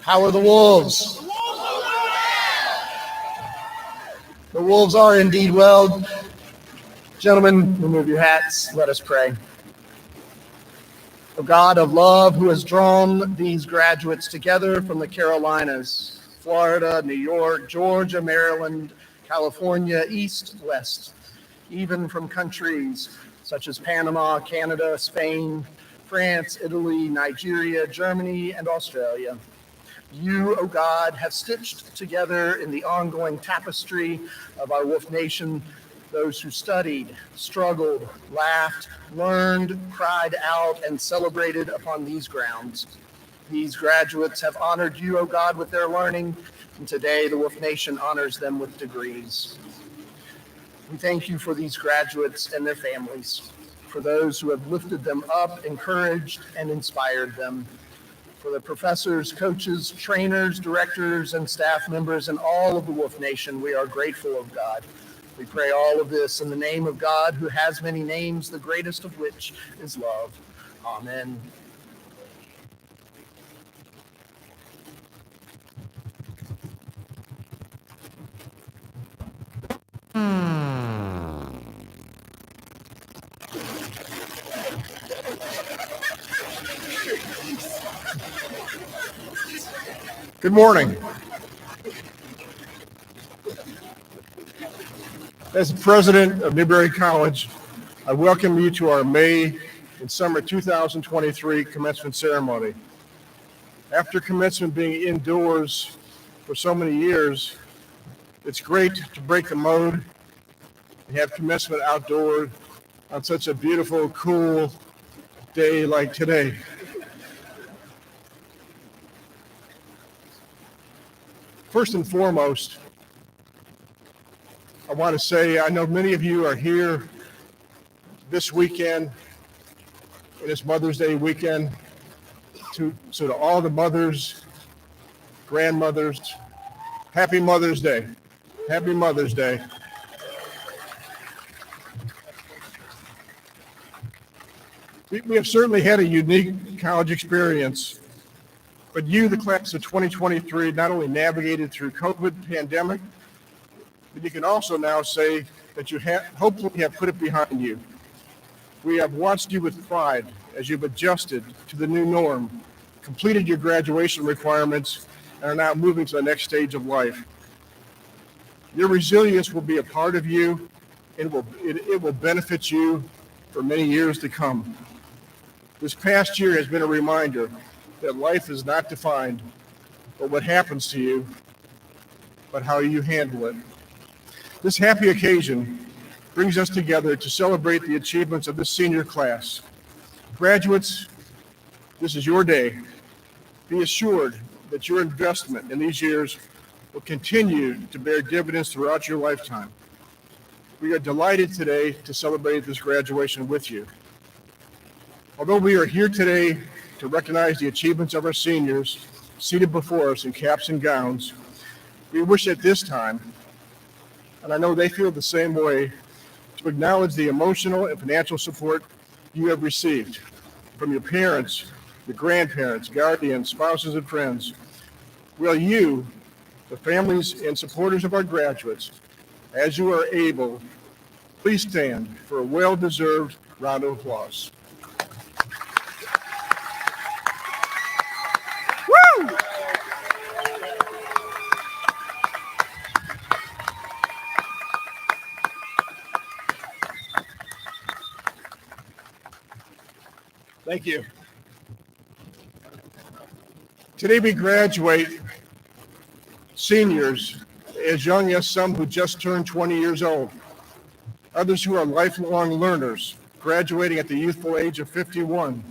How are the wolves? The wolves are indeed well. Gentlemen, remove your hats. Let us pray. O God of love, who has drawn these graduates together from the Carolinas, Florida, New York, Georgia, Maryland, California, East, West, even from countries such as Panama, Canada, Spain, France, Italy, Nigeria, Germany, and Australia. You, O God, have stitched together in the ongoing tapestry of our Wolf Nation those who studied, struggled, laughed, learned, cried out, and celebrated upon these grounds. These graduates have honored you, O God, with their learning, and today the Wolf Nation honors them with degrees. We thank you for these graduates and their families, for those who have lifted them up, encouraged, and inspired them, for the professors, coaches, trainers, directors, and staff members, and all of the Wolf Nation. We are grateful of God. We pray all of this in the name of God, who has many names, the greatest of which is love. Amen. Good morning. As the president of Newberry College, I welcome you to our May and Summer 2023 commencement ceremony. After commencement being indoors for so many years, it's great to break the mode and have commencement outdoors on such a beautiful, cool day like today. First and foremost, I want to say I know many of you are here this weekend, and it's Mother's Day weekend. So to all the mothers, grandmothers, happy Mother's Day. Happy Mother's Day. We have certainly had a unique college experience, but you, the class of 2023, not only navigated through COVID pandemic, but you can also now say that you hopefully have put it behind you. We have watched you with pride as you've adjusted to the new norm, completed your graduation requirements, and are now moving to the next stage of life. Your resilience will be a part of you, and it will benefit you for many years to come. This past year has been a reminder that life is not defined by what happens to you, but how you handle it. This happy occasion brings us together to celebrate the achievements of this senior class. Graduates, this is your day. Be assured that your investment in these years will continue to bear dividends throughout your lifetime. We are delighted today to celebrate this graduation with you. Although we are here today to recognize the achievements of our seniors seated before us in caps and gowns, we wish at this time, and I know they feel the same way, to acknowledge the emotional and financial support you have received from your parents, your grandparents, guardians, spouses, and friends. Will you, the families and supporters of our graduates, as you are able, please stand for a well-deserved round of applause. Woo! Thank you. Today we graduate seniors as young as some who just turned 20 years old, others who are lifelong learners, graduating at the youthful age of 51.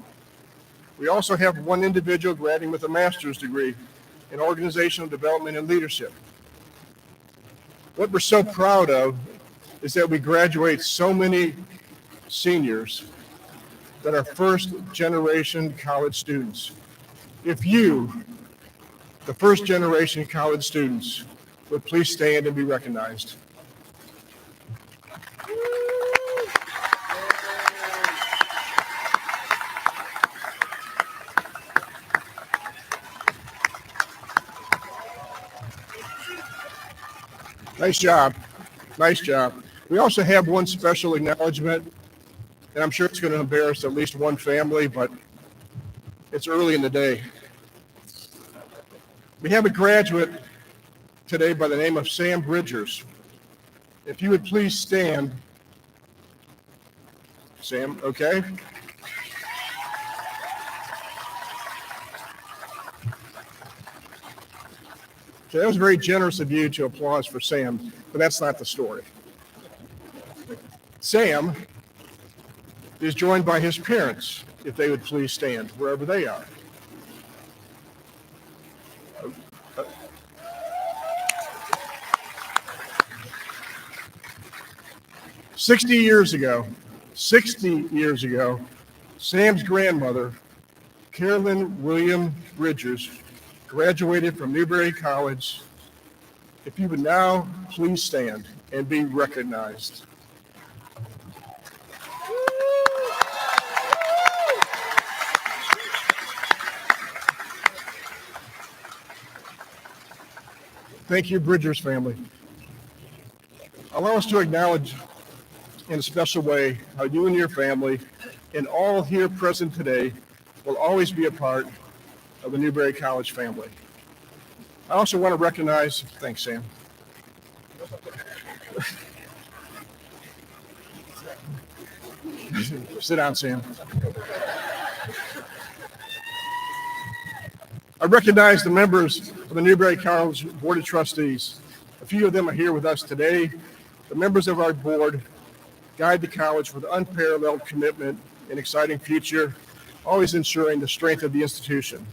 We also have one individual graduating with a master's degree in organizational development and leadership. What we're so proud of is that we graduate so many seniors that are first-generation college students. If you, the first-generation college students, would please stand and be recognized. Nice job. Nice job. We also have one special acknowledgement, and I'm sure it's going to embarrass at least one family, but it's early in the day. We have a graduate today by the name of Sam Bridgers. If you would please stand. Sam, okay? So that was very generous of you to applause for Sam, but that's not the story. Sam is joined by his parents, if they would please stand wherever they are. "60 years ago, Sam's grandmother, Carolyn William Bridgers, graduated from Newberry College. If you would now please stand and be recognized." Thank you, Bridgers family. Allow us to acknowledge in a special way how you and your family and all here present today will always be a part of the Newberry College family. I also want to recognize, thanks, Sam. Sit down, Sam. I recognize the members of the Newberry College Board of Trustees. A few of them are here with us today. The members of our board guide the college with unparalleled commitment and exciting future, always ensuring the strength of the institution.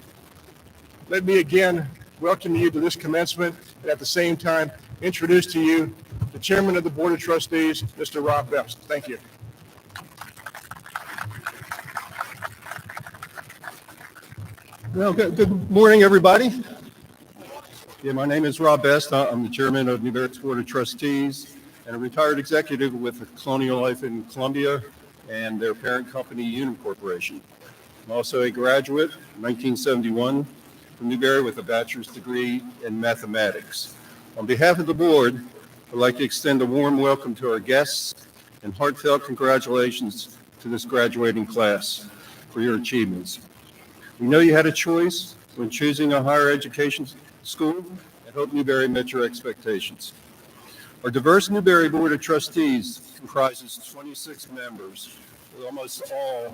Let me again welcome you to this commencement, and at the same time, introduce to you the Chairman of the Board of Trustees, Mr. Rob Best. Thank you. Well, good morning, everybody. Yeah, my name is Rob Best. I'm the chairman of Newberry's Board of Trustees and a retired executive with Colonial Life in Columbia and their parent company, Unum Corporation. I'm also a graduate, 1971, from Newberry with a bachelor's degree in mathematics. On behalf of the board, I'd like to extend a warm welcome to our guests and heartfelt congratulations to this graduating class for your achievements. We know you had a choice when choosing a higher education school and hope Newberry met your expectations. Our diverse Newberry Board of Trustees comprises 26 members, with almost all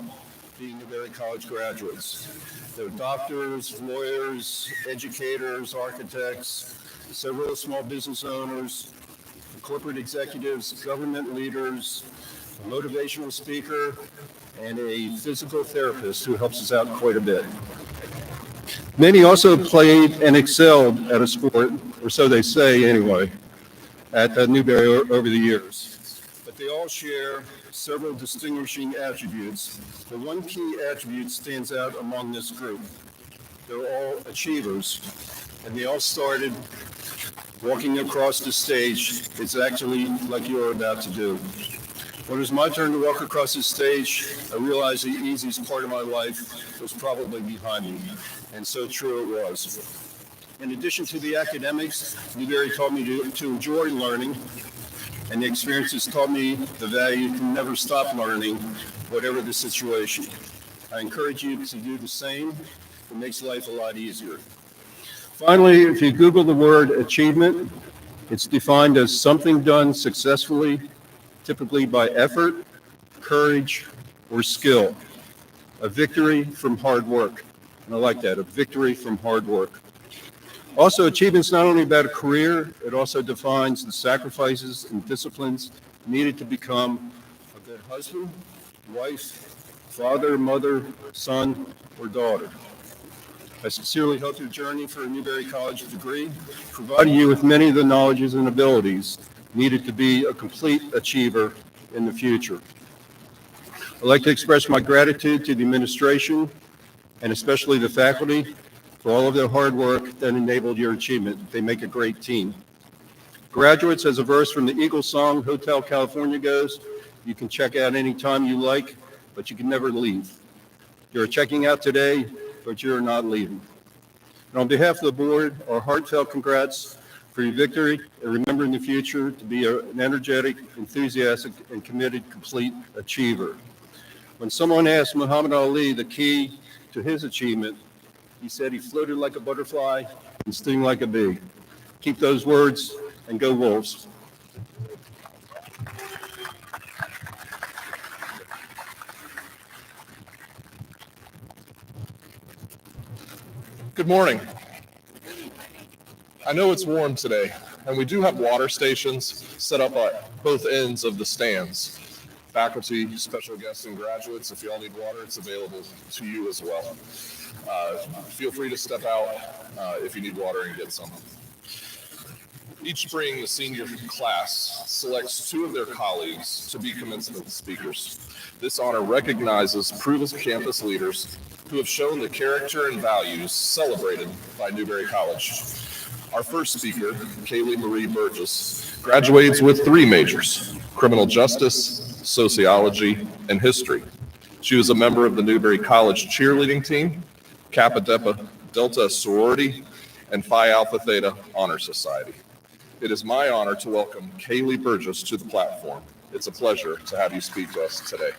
being Newberry College graduates. They're doctors, lawyers, educators, architects, several small business owners, corporate executives, government leaders, a motivational speaker, and a physical therapist who helps us out quite a bit. Many also played and excelled at a sport, or so they say anyway, at Newberry over the years. But they all share several distinguishing attributes. The one key attribute stands out among this group. They're all achievers, and they all started walking across the stage exactly like you're about to do. When it was my turn to walk across the stage, I realized the easiest part of my life was probably behind me, and so true it was. In addition to the academics, Newberry taught me to enjoy learning, and the experiences taught me the value to never stop learning, whatever the situation. I encourage you to do the same. It makes life a lot easier. Finally, if you Google the word achievement, it's defined as something done successfully, typically by effort, courage, or skill. A victory from hard work. And I like that, a victory from hard work. Also, achievement's not only about a career, it also defines the sacrifices and disciplines needed to become a good husband, wife, father, mother, son, or daughter. I sincerely hope your journey for a Newberry College degree provided you with many of the knowledges and abilities needed to be a complete achiever in the future. I'd like to express my gratitude to the administration and especially the faculty for all of their hard work that enabled your achievement. They make a great team. Graduates, as a verse from the Eagles song, Hotel California goes, you can check out anytime you like, but you can never leave. You're checking out today, but you're not leaving. And on behalf of the board, our heartfelt congrats for your victory, and remember in the future to be an energetic, enthusiastic, and committed, complete achiever. When someone asked Muhammad Ali the key to his achievement, he said he floated like a butterfly and sting like a bee. Keep those words and go Wolves. Good morning. I know it's warm today, and we do have water stations set up at both ends of the stands. Faculty, special guests, and graduates, if you all need water, it's available to you as well. Feel free to step out if you need water and get some. Each spring, the senior class selects 2 of their colleagues to be commencement speakers. This honor recognizes proven campus leaders who have shown the character and values celebrated by Newberry College. Our first speaker, Kaylee Marie Burgess, graduates with 3 majors: criminal justice, sociology, and history. She was a member of the Newberry College cheerleading team, Kappa Delta sorority, and Phi Alpha Theta Honor Society. It is my honor to welcome Kaylee Burgess to the platform. It's a pleasure to have you speak to us today.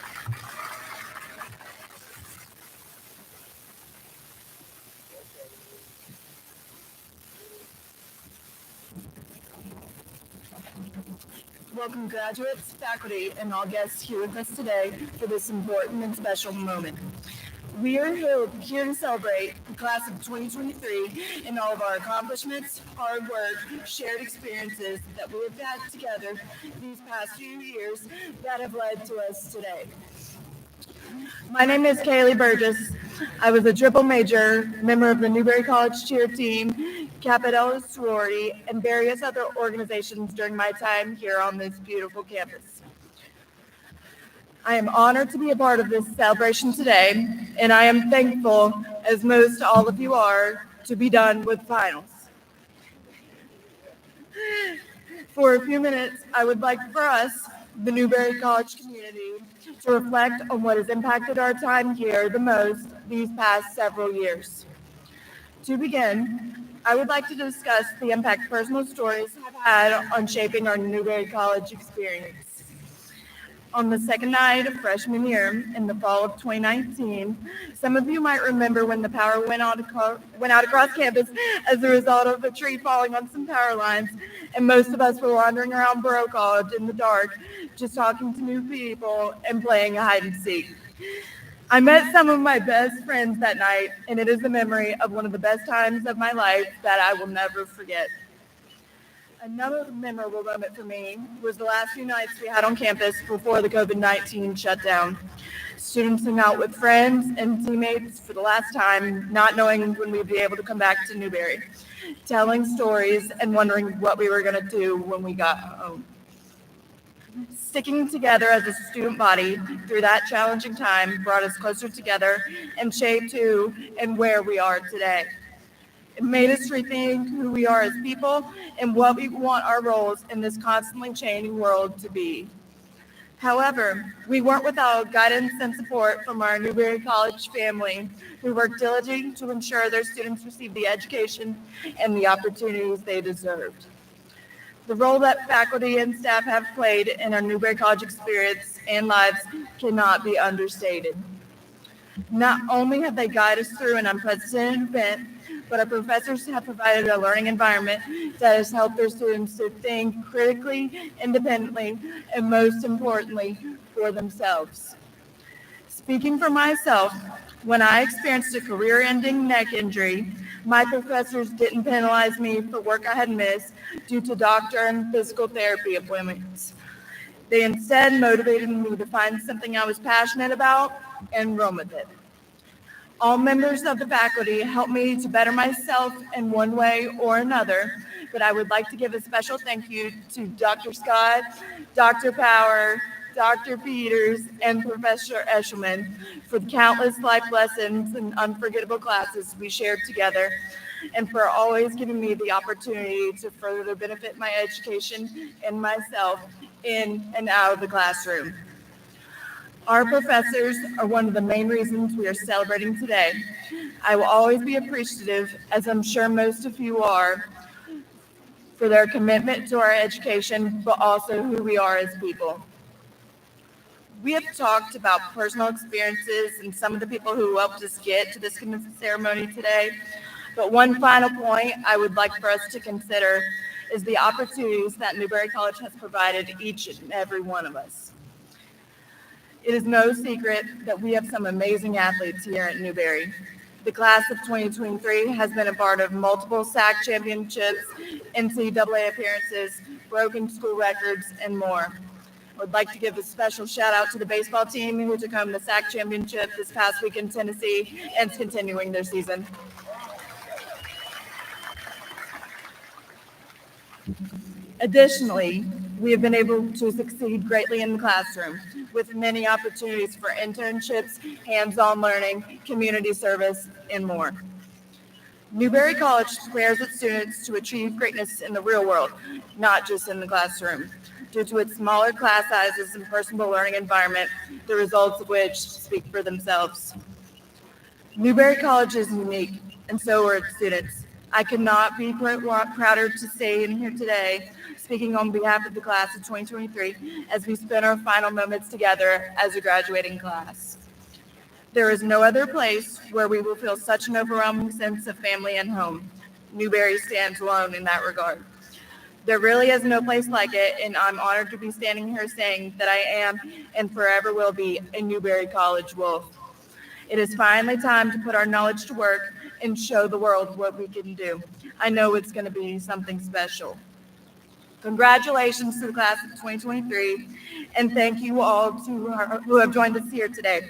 Welcome graduates, faculty, and all guests here with us today for this important and special moment. We are here to celebrate the class of 2023 and all of our accomplishments, hard work, shared experiences that we have had together these past few years that have led to us today. My name is Kaylee Burgess. I was a triple major, member of the Newberry College cheer team, Kappa Delta sorority, and various other organizations during my time here on this beautiful campus. I am honored to be a part of this celebration today, and I am thankful, as most all of you are, to be done with finals. For a few minutes, I would like for us, the Newberry College community, to reflect on what has impacted our time here the most these past several years. To begin, I would like to discuss the impact personal stories have had on shaping our Newberry College experience. On the second night of freshman year in the fall of 2019, some of you might remember when the power went out across campus as a result of a tree falling on some power lines, and most of us were wandering around Borough College in the dark, just talking to new people and playing hide and seek. I met some of my best friends that night, and it is a memory of one of the best times of my life that I will never forget. Another memorable moment for me was the last few nights we had on campus before the COVID-19 shutdown. Students hung out with friends and teammates for the last time, not knowing when we'd be able to come back to Newberry, telling stories and wondering what we were going to do when we got home. Sticking together as a student body through that challenging time brought us closer together and shaped who and where we are today. It made us rethink who we are as people and what we want our roles in this constantly changing world to be. However, we weren't without guidance and support from our Newberry College family, who worked diligently to ensure their students received the education and the opportunities they deserved. The role that faculty and staff have played in our Newberry College experience and lives cannot be understated. Not only have they guided us through an unprecedented event, but our professors have provided a learning environment that has helped their students to think critically, independently, and most importantly, for themselves. Speaking for myself, when I experienced a career-ending neck injury, my professors didn't penalize me for work I had missed due to doctor and physical therapy appointments. They instead motivated me to find something I was passionate about and run with it. All members of the faculty helped me to better myself in one way or another, but I would like to give a special thank you to Dr. Scott, Dr. Power, Dr. Peters, and Professor Eshelman for the countless life lessons and unforgettable classes we shared together, and for always giving me the opportunity to further benefit my education and myself in and out of the classroom. Our professors are one of the main reasons we are celebrating today. I will always be appreciative, as I'm sure most of you are, for their commitment to our education, but also who we are as people. We have talked about personal experiences and some of the people who helped us get to this commencement ceremony today. But one final point I would like for us to consider is the opportunities that Newberry College has provided each and every one of us. It is no secret that we have some amazing athletes here at Newberry. The class of 2023 has been a part of multiple SAC championships, NCAA appearances, broken school records, and more. I would like to give a special shout out to the baseball team who took home the SAC championship this past week in Tennessee and is continuing their season. Additionally, we have been able to succeed greatly in the classroom with many opportunities for internships, hands-on learning, community service, and more. Newberry College prepares its students to achieve greatness in the real world, not just in the classroom, due to its smaller class sizes and personal learning environment, the results of which speak for themselves. Newberry College is unique, and so are its students. I could not be prouder to stay in here today, speaking on behalf of the class of 2023, as we spend our final moments together as a graduating class. There is no other place where we will feel such an overwhelming sense of family and home. Newberry stands alone in that regard. There really is no place like it, and I'm honored to be standing here saying that I am and forever will be a Newberry College wolf. It is finally time to put our knowledge to work and show the world what we can do. I know it's going to be something special. Congratulations to the class of 2023, and thank you all who have joined us here today.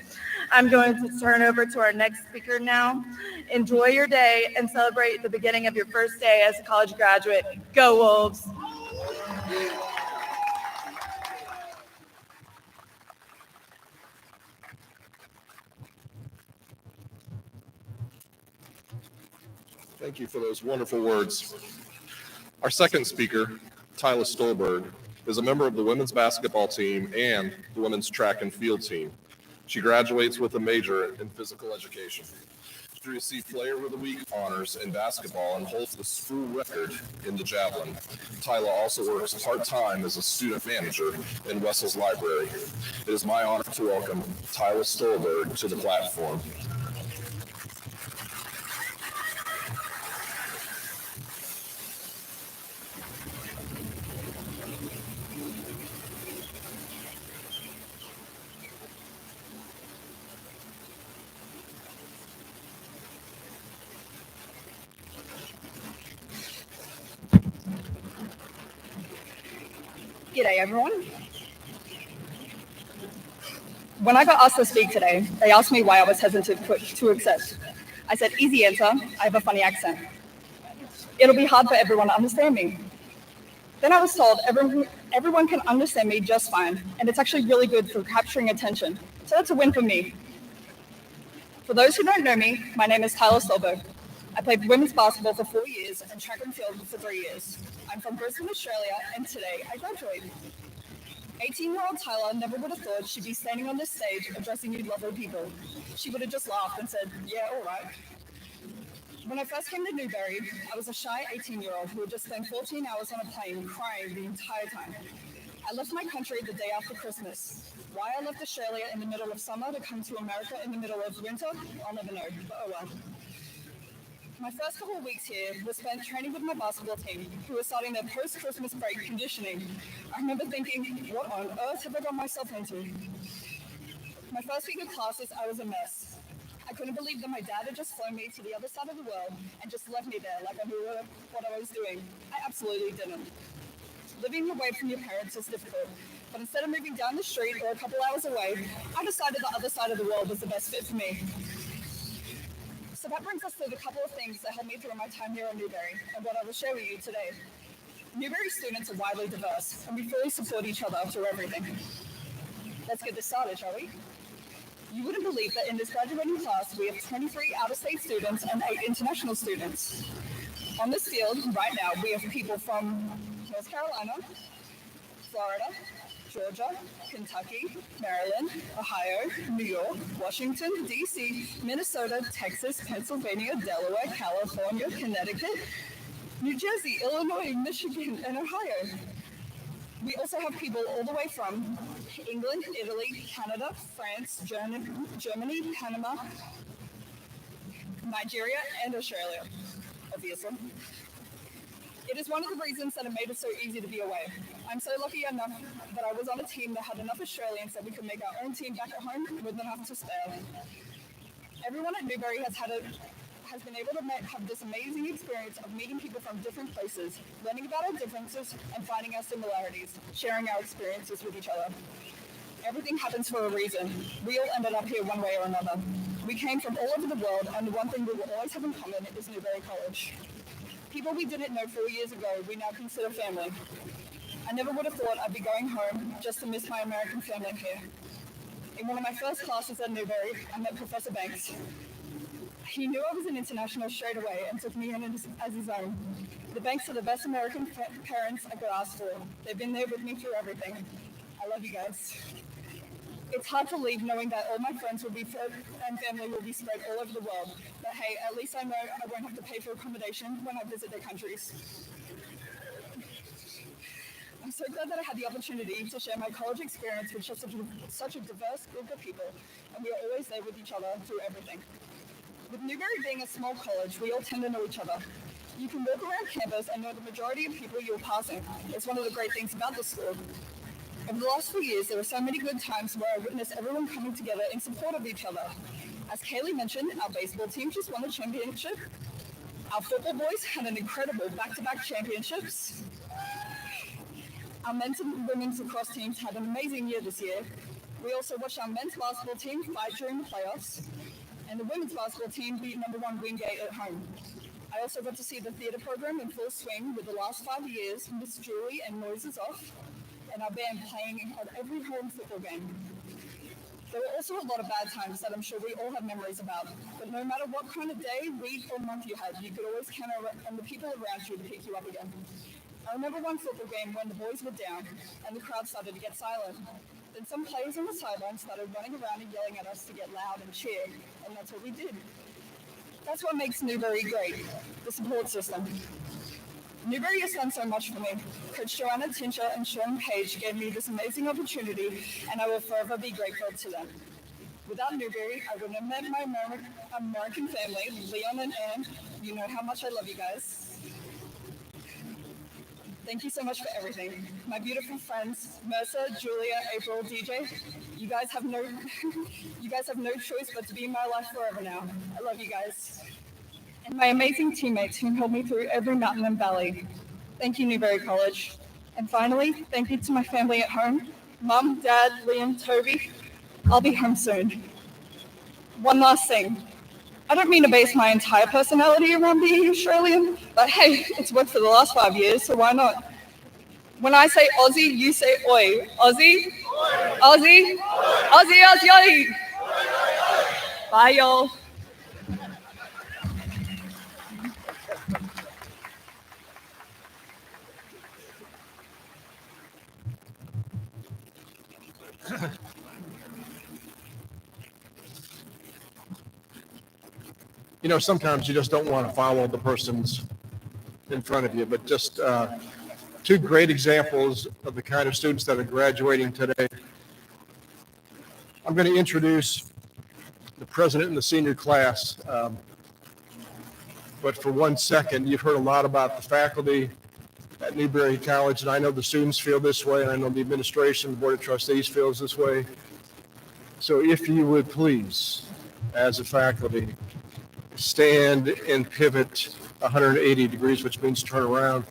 I'm going to turn over to our next speaker now. Enjoy your day and celebrate the beginning of your first day as a college graduate. Go Wolves! Thank you for those wonderful words. Our second speaker, Tyler Stolberg, is a member of the women's basketball team and the women's track and field team. She graduates with a major in physical education. She received Player of the Week honors in basketball and holds the school record in the javelin. Tyler also works part-time as a student manager in Wessel's library. It is my honor to welcome Tyler Stolberg to the platform. G'day everyone. When I got asked to speak today, they asked me why I was hesitant to accept. I said, easy answer, I have a funny accent. It'll be hard for everyone to understand me. Then I was told everyone can understand me just fine, and it's actually really good for capturing attention. So that's a win for me. For those who don't know me, my name is Tyler Stolberg. I played women's basketball for 4 years and track and field for 3 years. I'm from Brisbane, Australia, and today I graduated. 18-year-old Tyler never would have thought she'd be standing on this stage addressing you lovely people. She would have just laughed and said, yeah, all right. When I first came to Newberry, I was a shy 18-year-old who had just spent 14 hours on a plane crying the entire time. I left my country the day after Christmas. Why I left Australia in the middle of summer to come to America in the middle of winter, I'll never know, but oh well. My first couple of weeks here was spent training with my basketball team, who were starting their post-Christmas break conditioning. I remember thinking, what on earth have I got myself into? My first week of classes, I was a mess. I couldn't believe that my dad had just flown me to the other side of the world and just left me there like I knew what I was doing. I absolutely didn't. Living away from your parents is difficult, but instead of moving down the street or a couple hours away, I decided the other side of the world was the best fit for me. So that brings us to the couple of things that helped me through my time here at Newberry and what I will share with you today. Newberry students are widely diverse, and we fully support each other through everything. Let's get this started, shall we? You wouldn't believe that in this graduating class, we have 23 out-of-state students and 8 international students. On this field, right now, we have people from North Carolina, Florida, Georgia, Kentucky, Maryland, Ohio, New York, Washington, D.C., Minnesota, Texas, Pennsylvania, Delaware, California, Connecticut, New Jersey, Illinois, Michigan, and Ohio. We also have people all the way from England, Italy, Canada, France, Germany, Panama, Nigeria, and Australia, obviously. It is one of the reasons that it made it so easy to be away. I'm so lucky enough that I was on a team that had enough Australians that we could make our own team back at home with enough to spare. Everyone at Newberry has been able to have this amazing experience of meeting people from different places, learning about our differences, and finding our similarities, sharing our experiences with each other. Everything happens for a reason. We all ended up here one way or another. We came from all over the world, and the one thing we will always have in common is Newberry College. People we didn't know 4 years ago, we now consider family. I never would have thought I'd be going home just to miss my American family here. In one of my first classes at Newberry, I met Professor Banks. He knew I was an international straight away and took me in as his own. The Banks are the best American parents I could ask for. They've been there with me through everything. I love you guys. It's hard to leave knowing that all my friends will be and family will be spread all over the world. But hey, at least I know I won't have to pay for accommodation when I visit their countries. I'm so glad that I had the opportunity to share my college experience with such a diverse group of people, and we are always there with each other through everything. With Newberry being a small college, we all tend to know each other. You can walk around campus and know the majority of people you're passing. It's one of the great things about the school. Over the last few years, there were so many good times where I witnessed everyone coming together in support of each other. As Kaylee mentioned, our baseball team just won the championship. Our football boys had an incredible back-to-back championships. Our men's and women's lacrosse teams had an amazing year this year. We also watched our men's basketball team fight during the playoffs, and the women's basketball team beat #1 Wingate at home. I also got to see the theatre program in full swing with the last 5 years, Miss Julie and Noises Off, and our band playing at every home football game. There were also a lot of bad times that I'm sure we all have memories about, but no matter what kind of day, week, or month you had, you could always count on the people around you to pick you up again. I remember one football game when the boys were down and the crowd started to get silent. Then some players on the sideline started running around and yelling at us to get loud and cheer, and that's what we did. That's what makes Newberry great, the support system. Newberry has done so much for me. Coach Joanna Tincher and Sean Page gave me this amazing opportunity, and I will forever be grateful to them. Without Newberry, I wouldn't have met my American family, Leon and Anne. You know how much I love you guys. Thank you so much for everything. My beautiful friends, Mercer, Julia, April, DJ, you guys have no choice but to be in my life forever now. I love you guys. And my amazing teammates who helped me through every mountain and valley. Thank you, Newberry College. And finally, thank you to my family at home, Mum, Dad, Liam, Toby. I'll be home soon. One last thing. I don't mean to base my entire personality around being Australian, but hey, it's worked for the last 5 years, so why not? When I say Aussie, you say oi. Aussie? Oi. Aussie? Oi. Aussie, Aussie, Aussie. Bye, y'all. You know, sometimes you just don't want to follow the persons in front of you, but just two great examples of the kind of students that are graduating today. I'm going to introduce the president and the senior class, but for 1 second, you've heard a lot about the faculty at Newberry College, and I know the students feel this way, and I know the administration, the Board of Trustees feels this way. So if you would please, as a faculty, stand and pivot 180 degrees, which means turn around,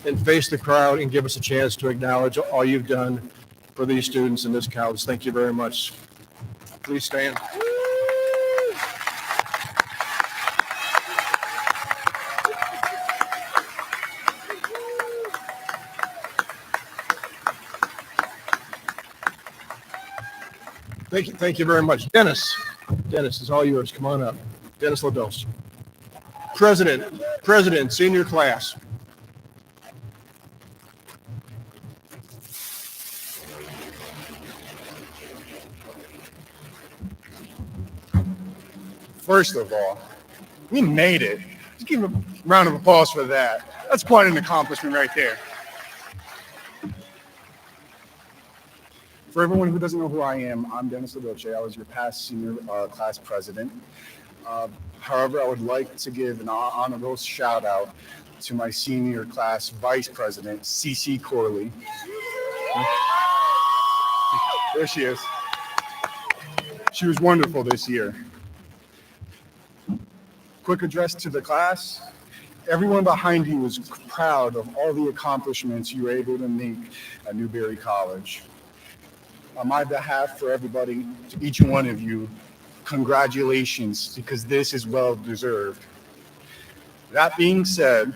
and face the crowd and give us a chance to acknowledge all you've done for these students in this college. Thank you very much. Please stand. Thank you very much. Dennis, it's all yours. Come on up. Dennis Lados. President, senior class. First of all, we made it Let's give a round of applause for that. That's quite an accomplishment right there. For everyone who doesn't know who I am, I'm Dennis LaDolce. I was your past senior class president. However, I would like to give an honorable shout out to my senior class vice president, CC Corley. There she is. She was wonderful this year. Quick address to the class. Everyone behind you was proud of all the accomplishments you were able to make at Newberry College. On my behalf, for everybody, to each one of you, congratulations, because this is well deserved. That being said,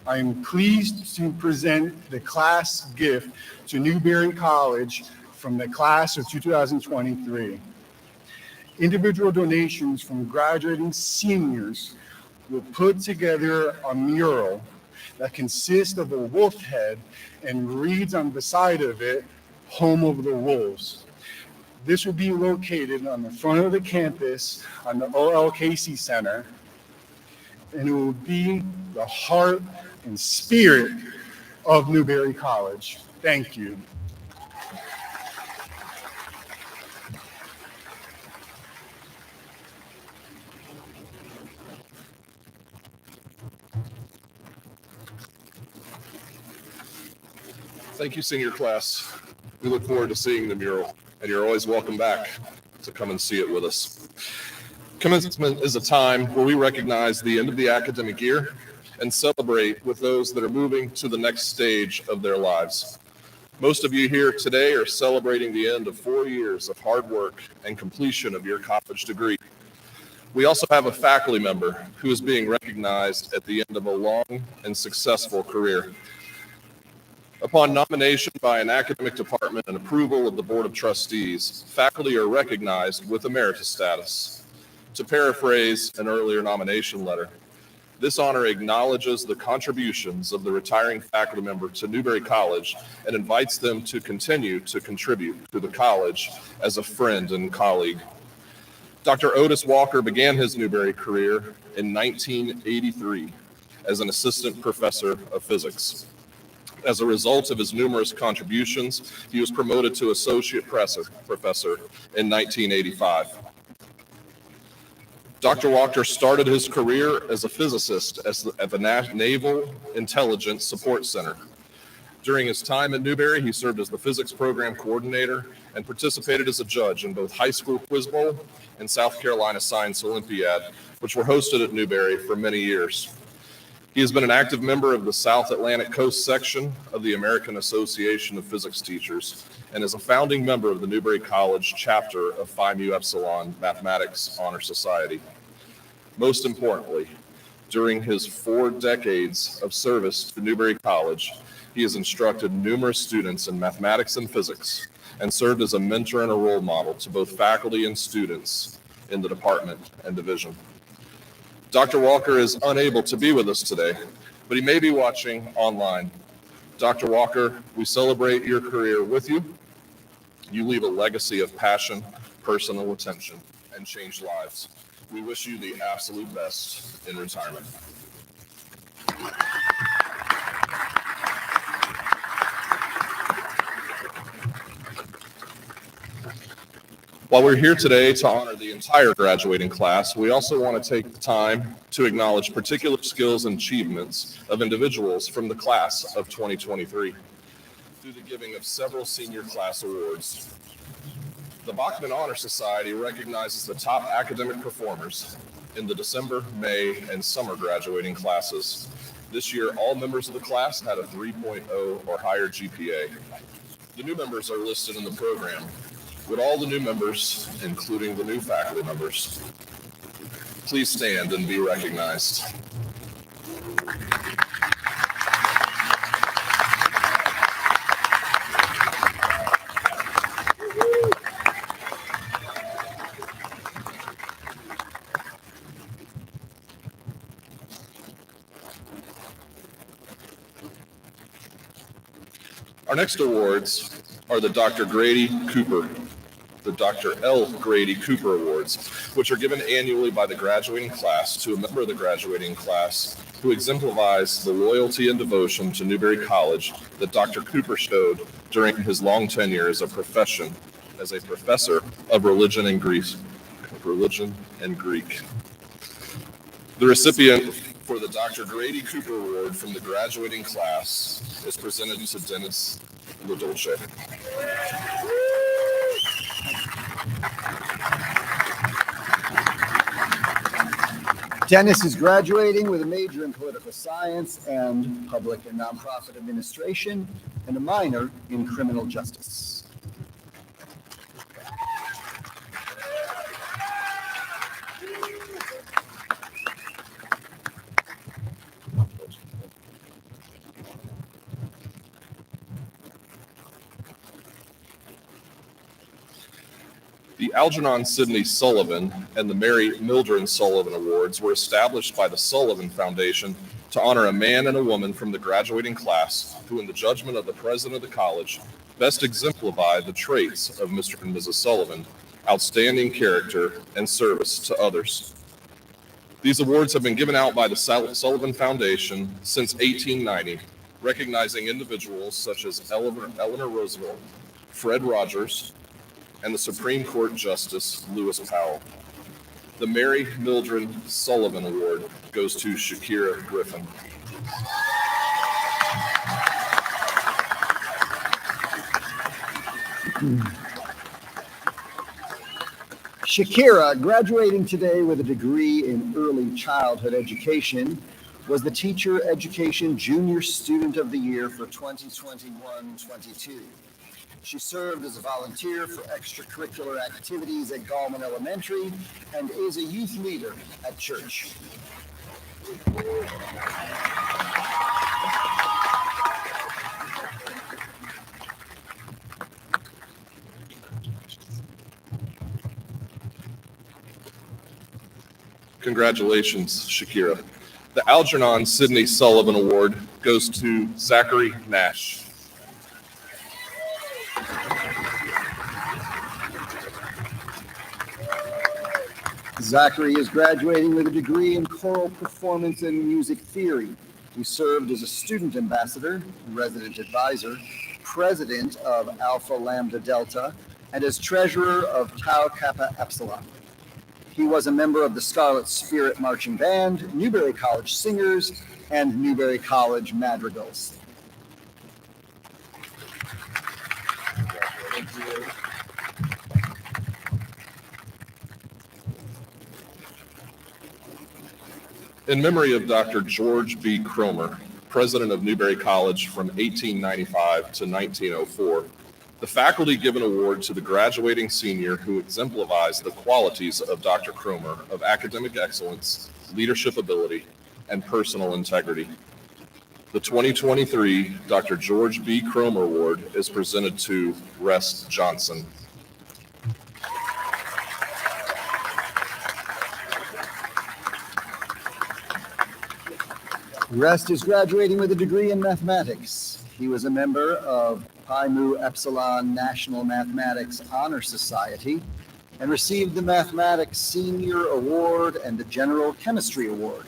I am pleased to present the class gift to Newberry College from the class of 2023. Individual donations from graduating seniors will put together a mural that consists of a wolf head and reads on the side of it, "Home of the Wolves." This will be located on the front of the campus on the OLKC Center, and it will be the heart and spirit of Newberry College. Thank you. Thank you, senior class. We look forward to seeing the mural, and you're always welcome back to come and see it with us. Commencement is a time where we recognize the end of the academic year and celebrate with those that are moving to the next stage of their lives. Most of you here today are celebrating the end of 4 years of hard work and completion of your college degree. We also have a faculty member who is being recognized at the end of a long and successful career. Upon nomination by an academic department and approval of the Board of Trustees, faculty are recognized with emeritus status. To paraphrase an earlier nomination letter, this honor acknowledges the contributions of the retiring faculty member to Newberry College and invites them to continue to contribute to the college as a friend and colleague. Dr. Otis Walker began his Newberry career in 1983 as an assistant professor of physics. As a result of his numerous contributions, he was promoted to associate professor in 1985. Dr. Walker started his career as a physicist at the Naval Intelligence Support Center. During his time at Newberry, he served as the physics program coordinator and participated as a judge in both high school quiz bowl and South Carolina Science Olympiad, which were hosted at Newberry for many years. He has been an active member of the South Atlantic Coast section of the American Association of Physics Teachers and is a founding member of the Newberry College chapter of Phi Mu Epsilon Mathematics Honor Society. Most importantly, during his 4 decades of service to Newberry College, he has instructed numerous students in mathematics and physics and served as a mentor and a role model to both faculty and students in the department and division. Dr. Walker is unable to be with us today, but he may be watching online. Dr. Walker, we celebrate your career with you. You leave a legacy of passion, personal attention, and changed lives. We wish you the absolute best in retirement. While we're here today to honor the entire graduating class, we also want to take the time to acknowledge particular skills and achievements of individuals from the class of 2023 through the giving of several senior class awards. The Bachman Honor Society recognizes the top academic performers in the December, May, and summer graduating classes. This year, all members of the class had a 3.0 or higher GPA. The new members are listed in the program. Would all the new members, including the new faculty members, please stand and be recognized. Our next awards are the Dr. Grady Cooper the Dr. L. Grady Cooper Awards, which are given annually by the graduating class to a member of the graduating class who exemplifies the loyalty and devotion to Newberry College that Dr. Cooper showed during his long tenure as a professor of religion and Greek. The recipient for the Dr. Grady Cooper Award from the graduating class is presented to Dennis LaDolce. Dennis is graduating with a major in political science and public and nonprofit administration and a minor in criminal justice. The Algernon Sidney Sullivan and the Mary Mildred Sullivan Awards were established by the Sullivan Foundation to honor a man and a woman from the graduating class who, in the judgment of the president of the college, best exemplify the traits of Mr. and Mrs. Sullivan, outstanding character and service to others. These awards have been given out by the Sullivan Foundation since 1890, recognizing individuals such as Eleanor Roosevelt, Fred Rogers, and the Supreme Court Justice Lewis Powell. The Mary Mildred Sullivan Award goes to Shakira Griffin. Shakira, graduating today with a degree in early childhood education, was the Teacher Education Junior Student of the Year for 2021-22. She served as a volunteer for extracurricular activities at Gallman Elementary and is a youth leader at church. Congratulations, Shakira. The Algernon Sidney Sullivan Award goes to Zachary Nash. Zachary is graduating with a degree in choral performance and music theory. He served as a student ambassador, resident advisor, president of Alpha Lambda Delta, and as treasurer of Tau Kappa Epsilon. He was a member of the Scarlet Spirit Marching Band, Newberry College Singers, and Newberry College Madrigals. In memory of Dr. George B. Cromer, president of Newberry College from 1895 to 1904, the faculty give an award to the graduating senior who exemplifies the qualities of Dr. Cromer of academic excellence, leadership ability, and personal integrity. The 2023 Dr. George B. Cromer Award is presented to Rest Johnson. Rest is graduating with a degree in mathematics. He was a member of Pi Mu Epsilon National Mathematics Honor Society and received the Mathematics Senior Award and the General Chemistry Award.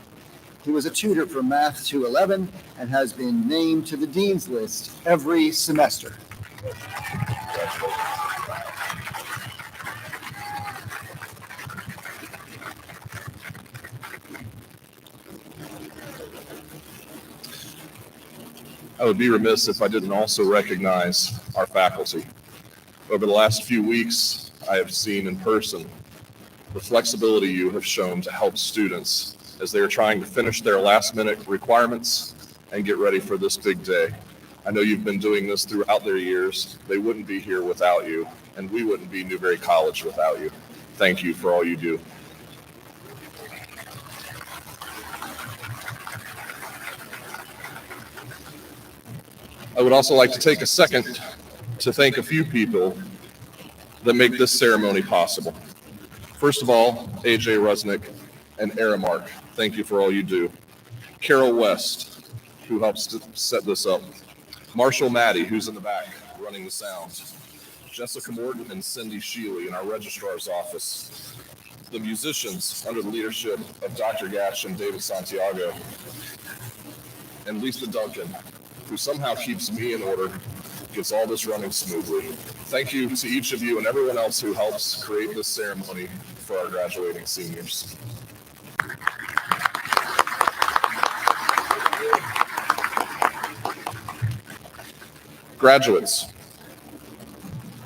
He was a tutor for Math 211 and has been named to the Dean's List every semester. I would be remiss if I didn't also recognize our faculty. Over the last few weeks, I have seen in person the flexibility you have shown to help students as they are trying to finish their last-minute requirements and get ready for this big day. I know you've been doing this throughout their years. They wouldn't be here without you, and we wouldn't be Newberry College without you. Thank you for all you do. I would also like to take a second to thank a few people that make this ceremony possible. First of all, AJ Rusnick and Aramark, thank you for all you do. Carol West, who helps to set this up. Marshall Maddie, who's in the back running the sound. Jessica Morton and Cindy Shealy in our registrar's office, the musicians under the leadership of Dr. Gatch and David Santiago, and Lisa Duncan, who somehow keeps me in order, gets all this running smoothly. Thank you to each of you and everyone else who helps create this ceremony for our graduating seniors. Graduates,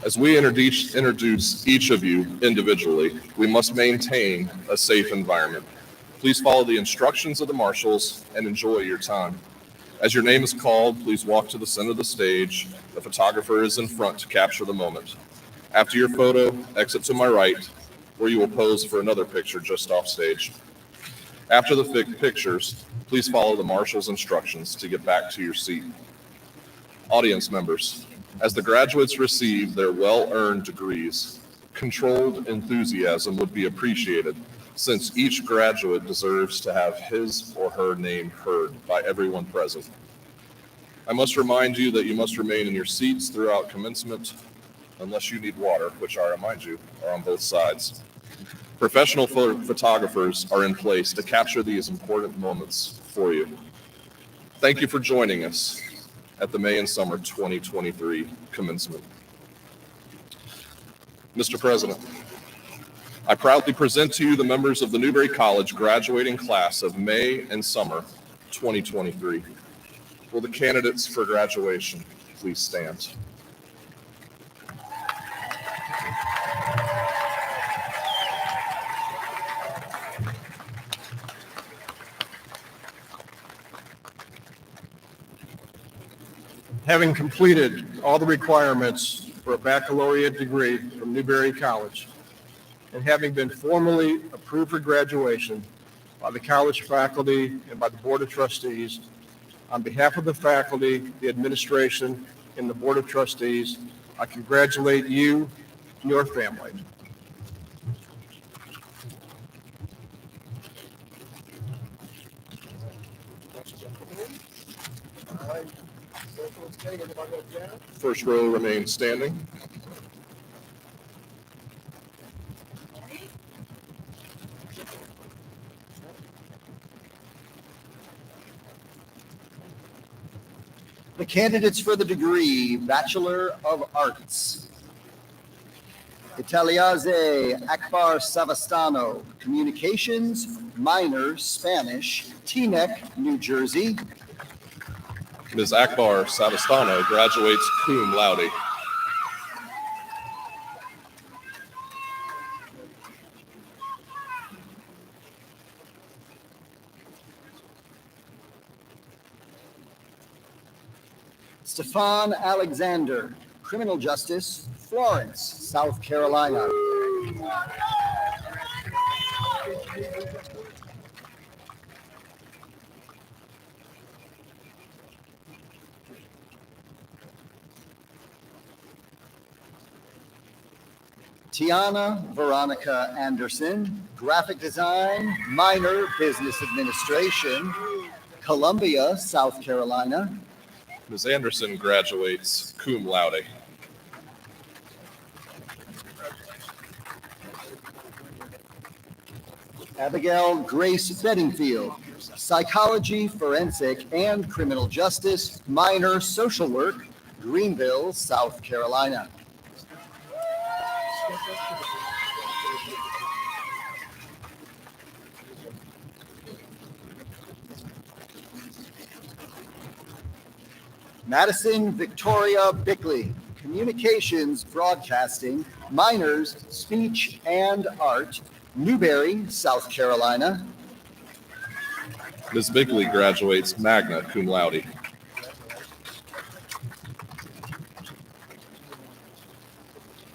as we introduce each of you individually, we must maintain a safe environment. Please follow the instructions of the marshals and enjoy your time. As your name is called, please walk to the center of the stage. The photographer is in front to capture the moment. After your photo, exit to my right, where you will pose for another picture just off stage. After the pictures, please follow the marshal's instructions to get back to your seat. Audience members, as the graduates receive their well-earned degrees, controlled enthusiasm would be appreciated, since each graduate deserves to have his or her name heard by everyone present. I must remind you that you must remain in your seats throughout commencement, unless you need water, which I remind you are on both sides. Professional photographers are in place to capture these important moments for you. Thank you for joining us at the May and Summer 2023 commencement. Mr. President, I proudly present to you the members of the Newberry College graduating class of May and Summer 2023. Will the candidates for graduation please stand? Having completed all the requirements for a baccalaureate degree from Newberry College, and having been formally approved for graduation by the college faculty and by the Board of Trustees, on behalf of the faculty, the administration, and the Board of Trustees, I congratulate you and your family. First row remain standing. The candidates for the degree Bachelor of Arts. Italiaze Akbar Savastano, Communications, minor, Spanish, Teaneck, New Jersey. Ms. Akbar Savastano graduates cum laude. Stefan Alexander, Criminal Justice, Florence, South Carolina. Tiana Veronica Anderson, Graphic Design, minor, Business Administration, Columbia, South Carolina. Ms. Anderson graduates cum laude. Abigail Grace Bedingfield, Psychology, Forensic, and Criminal Justice, minor, Social Work, Greenville, South Carolina. Madison Victoria Bickley, Communications, Broadcasting, minors, Speech and Art, Newberry, South Carolina. Ms. Bigley graduates magna cum laude.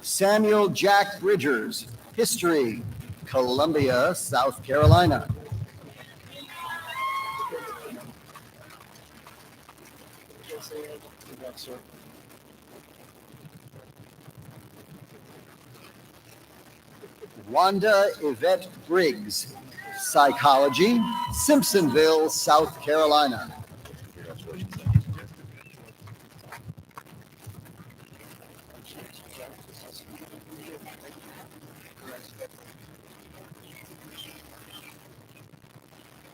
Samuel Jack Bridgers, History, Columbia, South Carolina. Wanda Yvette Briggs, Psychology, Simpsonville, South Carolina.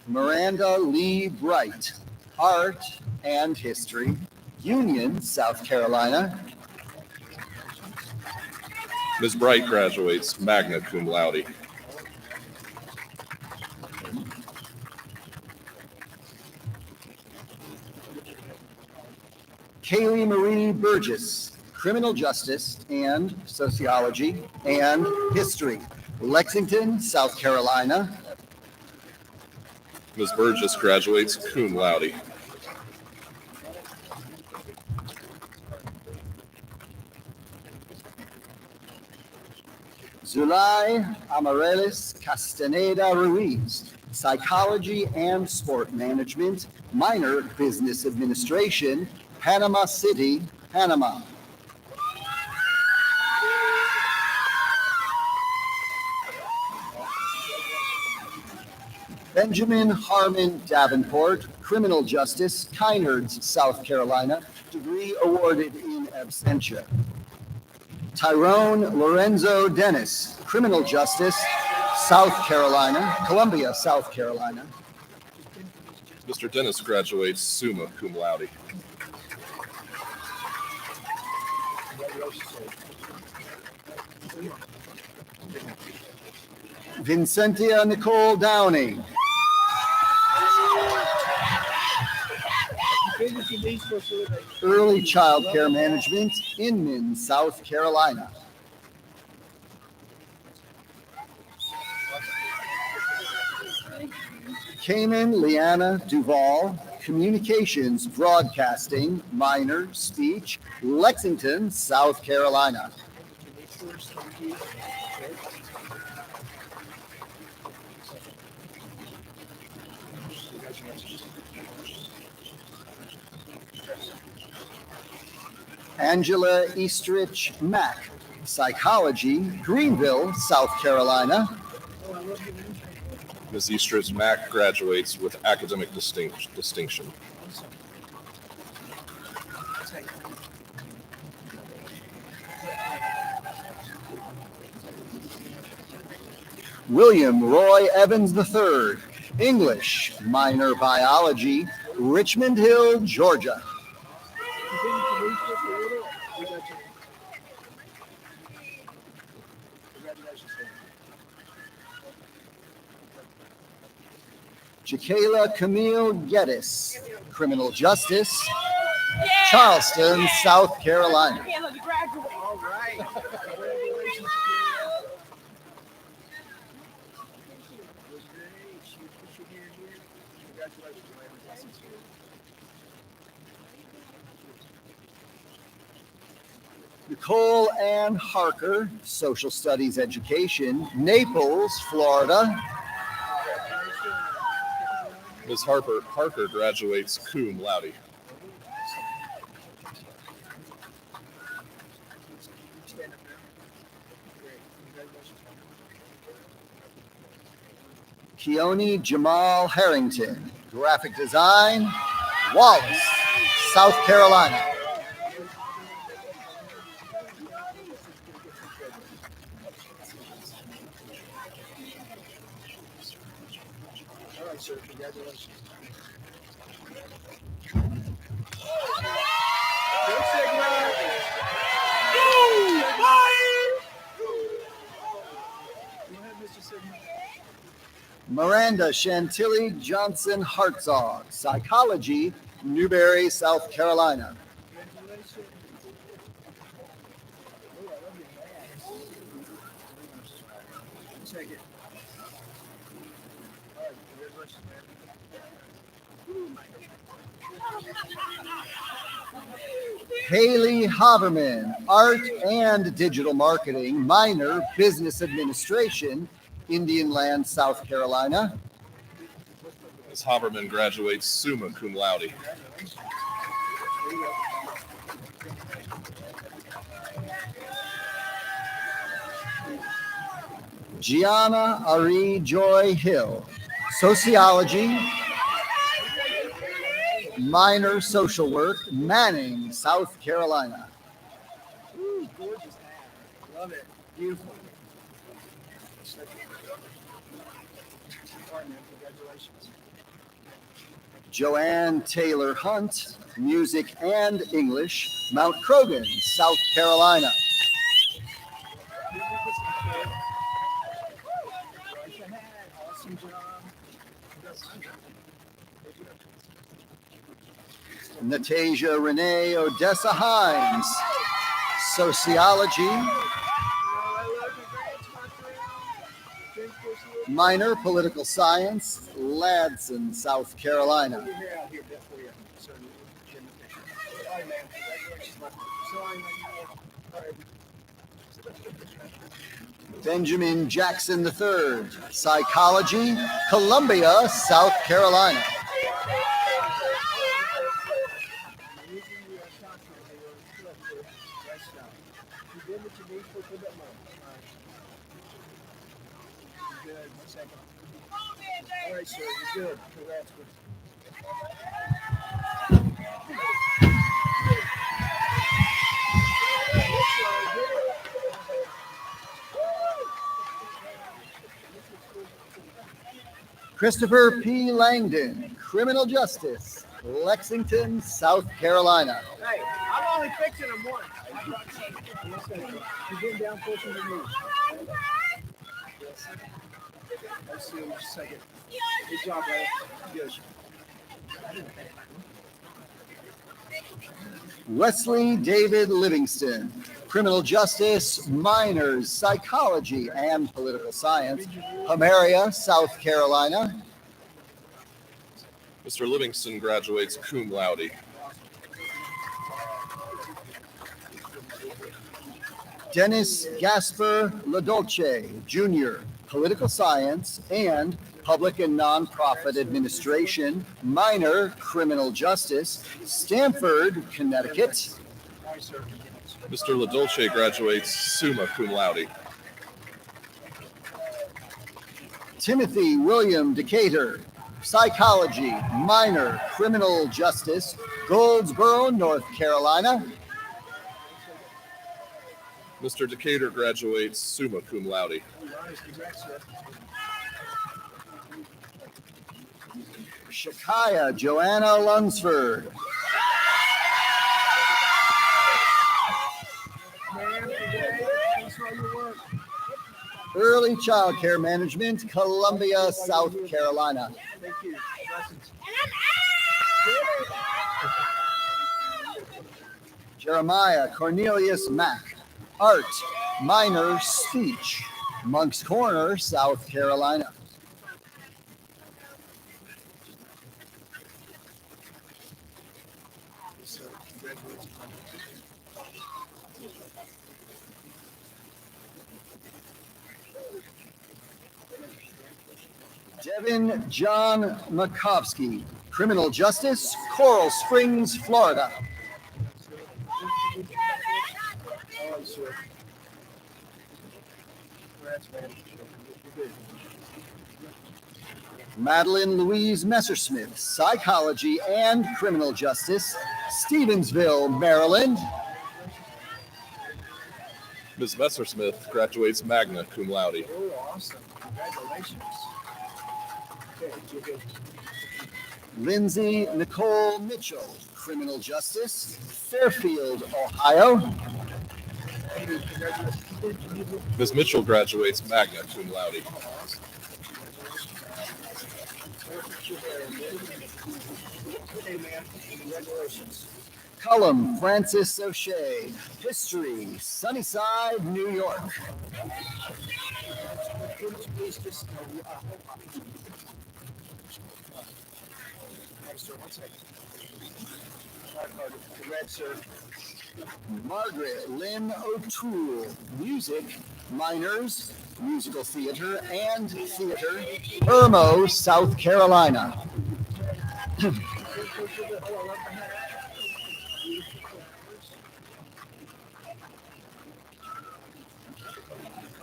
Miranda Lee Bright, Art and History, Union, South Carolina. Ms. Bright graduates magna cum laude. Kaylee Marie Burgess, Criminal Justice and Sociology and History, Lexington, South Carolina. Ms. Burgess graduates cum laude. Zulay Amarelis Castaneda Ruiz, Psychology and Sport Management, minor Business Administration, Panama City, Panama. Benjamin Harmon Davenport, Criminal Justice, Kynerds, South Carolina, degree awarded in absentia. Tyrone Lorenzo Dennis, Criminal Justice, South Carolina, Columbia, South Carolina. Mr. Dennis graduates summa cum laude. Vincentia Nicole Downing. Early Child Care Management, Inman, South Carolina. Cayman Leanna Duval, Communications Broadcasting, minor Speech, Lexington, South Carolina. Angela Eastrich Mack, Psychology, Greenville, South Carolina. Ms. Eastridge Mack graduates with academic distinction. William Roy Evans III, English, minor Biology, Richmond Hill, Georgia. Jakayla Camille Geddes, Criminal Justice, Charleston, South Carolina. Nicole Ann Harker, Social Studies Education, Naples, Florida. Ms. Harker graduates cum laude. Keone Jamal Harrington, Graphic Design, Wallace, South Carolina. Miranda Chantilly Johnson Hartzog, Psychology, Newberry, South Carolina. Haley Haberman, Art and Digital Marketing, minor Business Administration, Indian Land, South Carolina. Ms. Haberman graduates summa cum laude. Gianna Ari Joy Hill, Sociology, minor Social Work, Manning, South Carolina. Love it. Beautiful. Congratulations. Joanne Taylor Hunt, music and English, Mount Croghan, South Carolina. Awesome job. Natasia Renee Odessa Hines, sociology, minor political science, Ladson, South Carolina. Benjamin Jackson III, psychology, Columbia, South Carolina. All right, sir, you're good. Congrats. Christopher P. Langdon, criminal justice, Lexington, South Carolina. Hey, I'm only fixing them once. You're getting down closer to me. Let's see, just a second. Good job, brother. Good. Wesley David Livingston, criminal justice, minors, psychology, and political science, Pomeria, South Carolina. Mr. Livingston graduates cum laude. Dennis Gasper LaDolce, Jr., political science and public and nonprofit administration, minor, criminal justice, Stamford, Connecticut. Mr. LaDolce graduates summa cum laude. Timothy William Decatur, psychology, minor, criminal justice, Goldsboro, North Carolina. Mr. Decatur graduates summa cum laude. Shakaya Joanna Lunsford. Early child care management, Columbia, South Carolina. Thank you. Blessings. Jeremiah Cornelius Mack, art, minor, speech, Moncks Corner, South Carolina. Devin John Makovsky, criminal justice, Coral Springs, Florida. Madeline Louise Messersmith, psychology and criminal justice, Stevensville, Maryland. Ms. Messersmith graduates magna cum laude. Oh, awesome. Congratulations. Okay, you're good. Lindsay Nicole Mitchell, criminal justice, Fairfield, Ohio. Ms. Mitchell graduates magna cum laude. Okay, man. Congratulations. Cullum Francis O'Shea, history, Sunnyside, New York. Please just, sir, 1 second. Congrats, sir. Margaret Lynn O'Toole, music, minors, musical theater and theater, Irmo, South Carolina.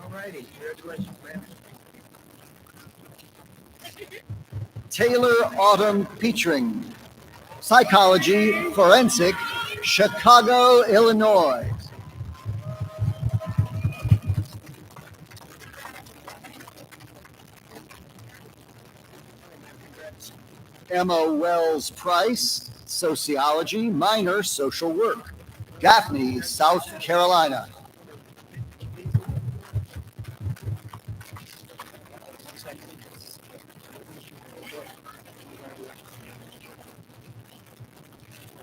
All righty. Congratulations, man. Taylor Autumn Petring, psychology, forensic, Chicago, Illinois. Emma Wells Price, sociology, minor, social work, Gaffney, South Carolina.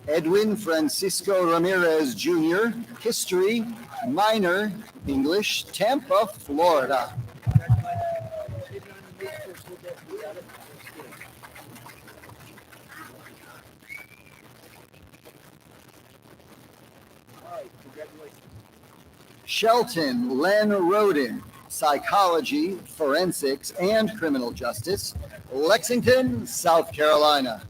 Edwin Francisco Ramirez Jr., history, minor, English, Tampa, Florida. Shelton Len Roden, psychology, forensics, and criminal justice, Lexington, South Carolina.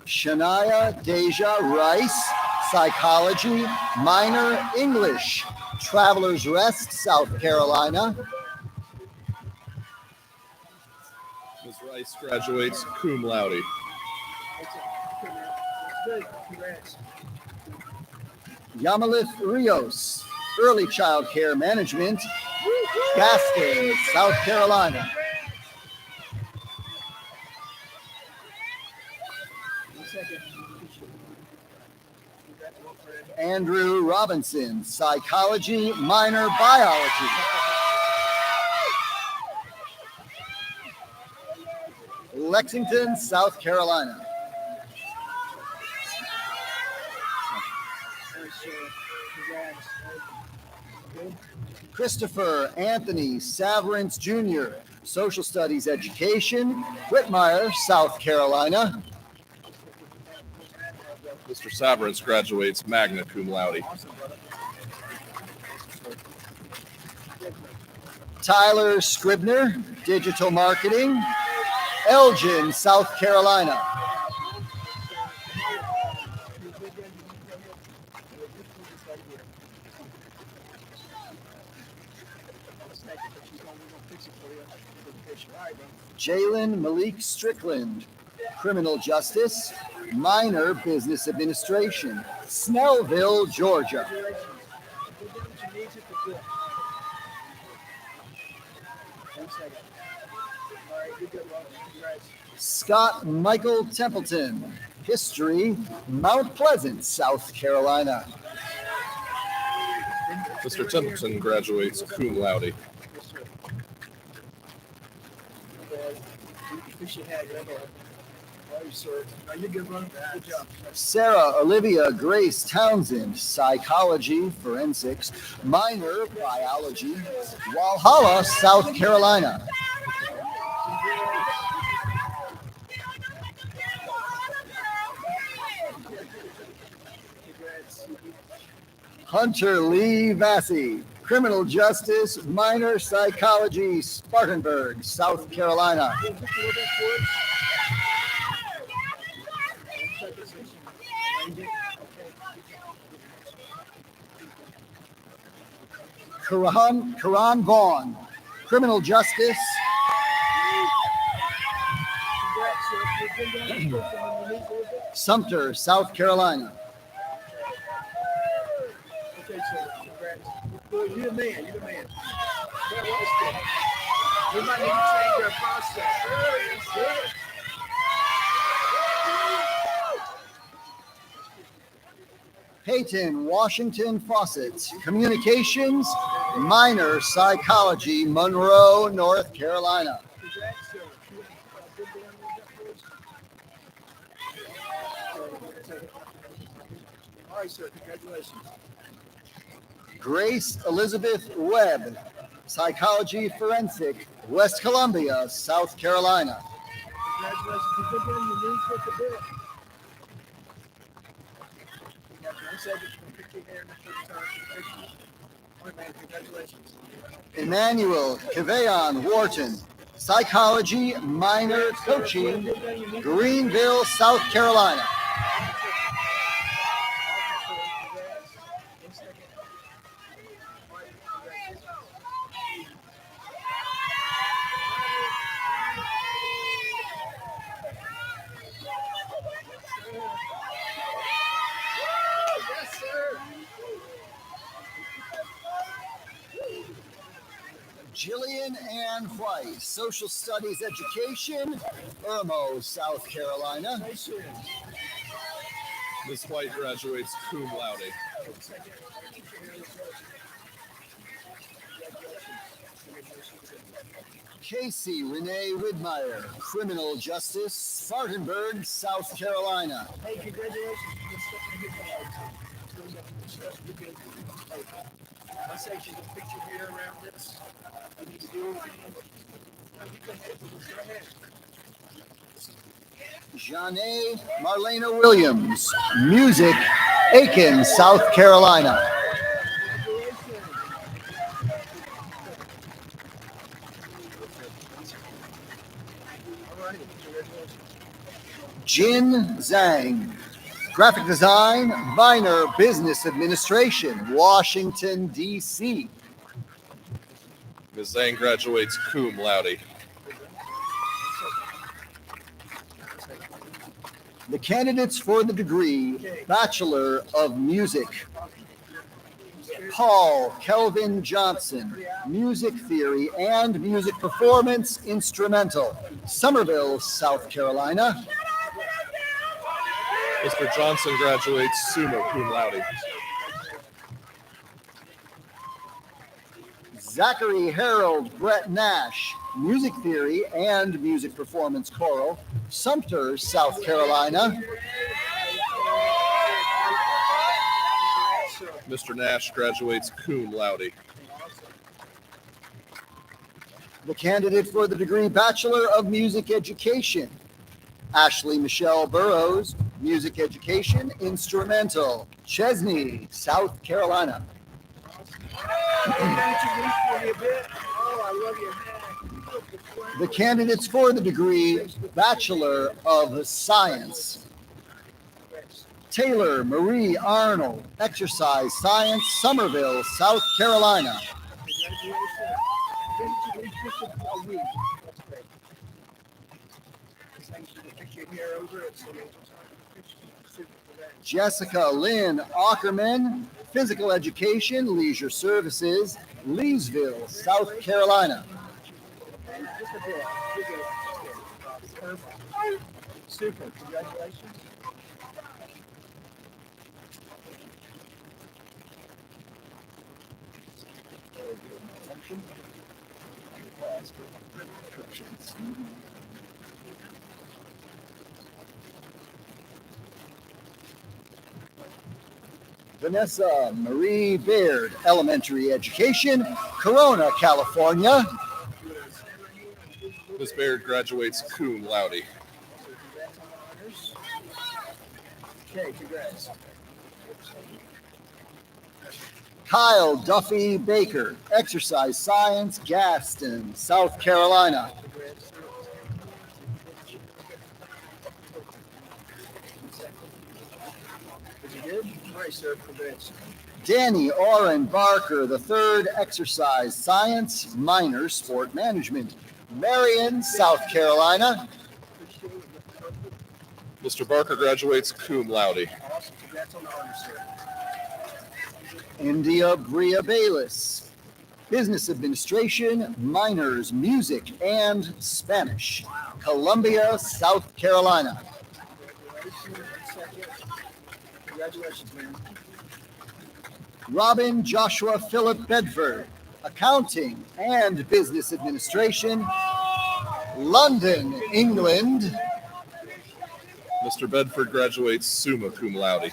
Shania Deja Rice, psychology, minor, English, Travelers Rest, South Carolina. Ms. Rice graduates cum laude. Yamalith Rios, early child care management, Gaston, South Carolina. Andrew Robinson, psychology, minor, biology. Lexington, South Carolina. Christopher Anthony Saverance Jr., social studies education, Whitmire, South Carolina. Mr. Saverance graduates magna cum laude. Tyler Scribner, digital marketing, Elgin, South Carolina. Jalen Malik Strickland, criminal justice, minor, business administration, Snellville, Georgia. Scott Michael Templeton, history, Mount Pleasant, South Carolina. Mr. Templeton graduates cum laude. Sarah Olivia Grace Townsend, psychology, forensics, minor, biology, Walhalla, South Carolina. Hunter Lee Vassey, criminal justice, minor, psychology, Spartanburg, South Carolina. Karan Vaughn, criminal justice. Sumter, South Carolina. Okay, so congrats. You're the man. You're the man. We might need to change our process. Peyton Washington Fawcett, communications, minor, psychology, Monroe, North Carolina. All right, sir. Congratulations. Grace Elizabeth Webb, psychology, forensic, West Columbia, South Carolina. Congratulations. You put down your knees with the bill. Congratulations. Emmanuel Keveon Wharton, psychology, minor, coaching, Greenville, South Carolina. Jillian Ann White, Social Studies Education, Irmo, South Carolina. Ms. White graduates cum laude. Casey Renee Widmeyer, Criminal Justice, Spartanburg, South Carolina. Hey, congratulations. My section, just picture here around this. I need to do it. Go ahead. Janae Marlena Williams, Music, Aiken, South Carolina. Jin Zhang, Graphic Design, Minor Business Administration, Washington, D.C. Ms. Zhang graduates cum laude. The candidates for the degree Bachelor of Music. Paul Kelvin Johnson, Music Theory and Music Performance, Instrumental, Somerville, South Carolina. Mr. Johnson graduates summa cum laude. Zachary Harold Brett Nash, Music Theory and Music Performance Choral, Sumter, South Carolina. Mr. Nash graduates cum laude. The candidate for the degree Bachelor of Music Education, Ashley Michelle Burrows, Music Education, Instrumental, Chesney, South Carolina. The candidates for the degree Bachelor of Science, Taylor Marie Arnold, Exercise Science, Somerville, South Carolina. Jessica Lynn Ackerman, Physical Education, Leisure Services, Leesville, South Carolina. Super, congratulations. Vanessa Marie Baird, Elementary Education, Corona, California. Ms. Baird graduates cum laude. Okay, congrats. Kyle Duffy Baker, Exercise Science, Gaston, South Carolina. Is it good? All right, sir, congrats. Danny Orrin Barker, the third Exercise Science, Minor Sport Management, Marion, South Carolina. Mr. Barker graduates cum laude. Awesome, congrats on the honor, sir. India Bria Bayless, Business Administration, Minors, Music, and Spanish, Columbia, South Carolina. Congratulations, man. Robin Joshua Philip Bedford, Accounting and Business Administration, London, England. Mr. Bedford graduates summa cum laude.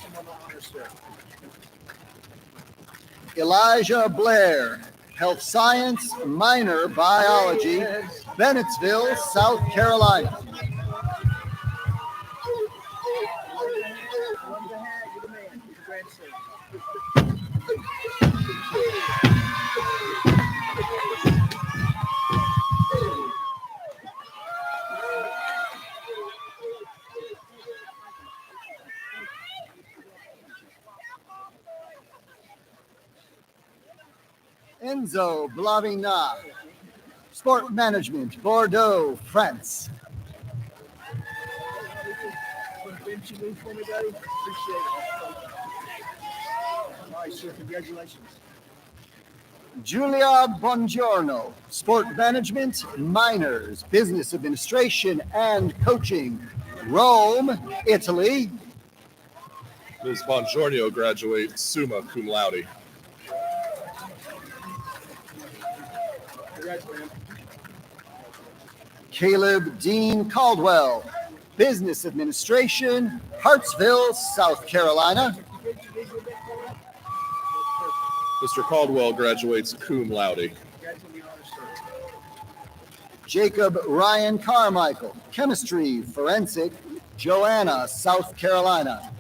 Elijah Blair, Health Science, Minor Biology, Bennettsville, South Carolina. Enzo Blavina, Sport Management, Bordeaux, France. Bench you move for me, buddy? Appreciate it. All right, sir, congratulations. Giulia Bongiorno, Sport Management, Minors, Business Administration and Coaching, Rome, Italy. Ms. Bongiorno graduates summa cum laude. Caleb Dean Caldwell, Business Administration, Hartsville, South Carolina. Mr. Caldwell graduates cum laude. Jacob Ryan Carmichael, Chemistry, Forensic, Joanna, South Carolina.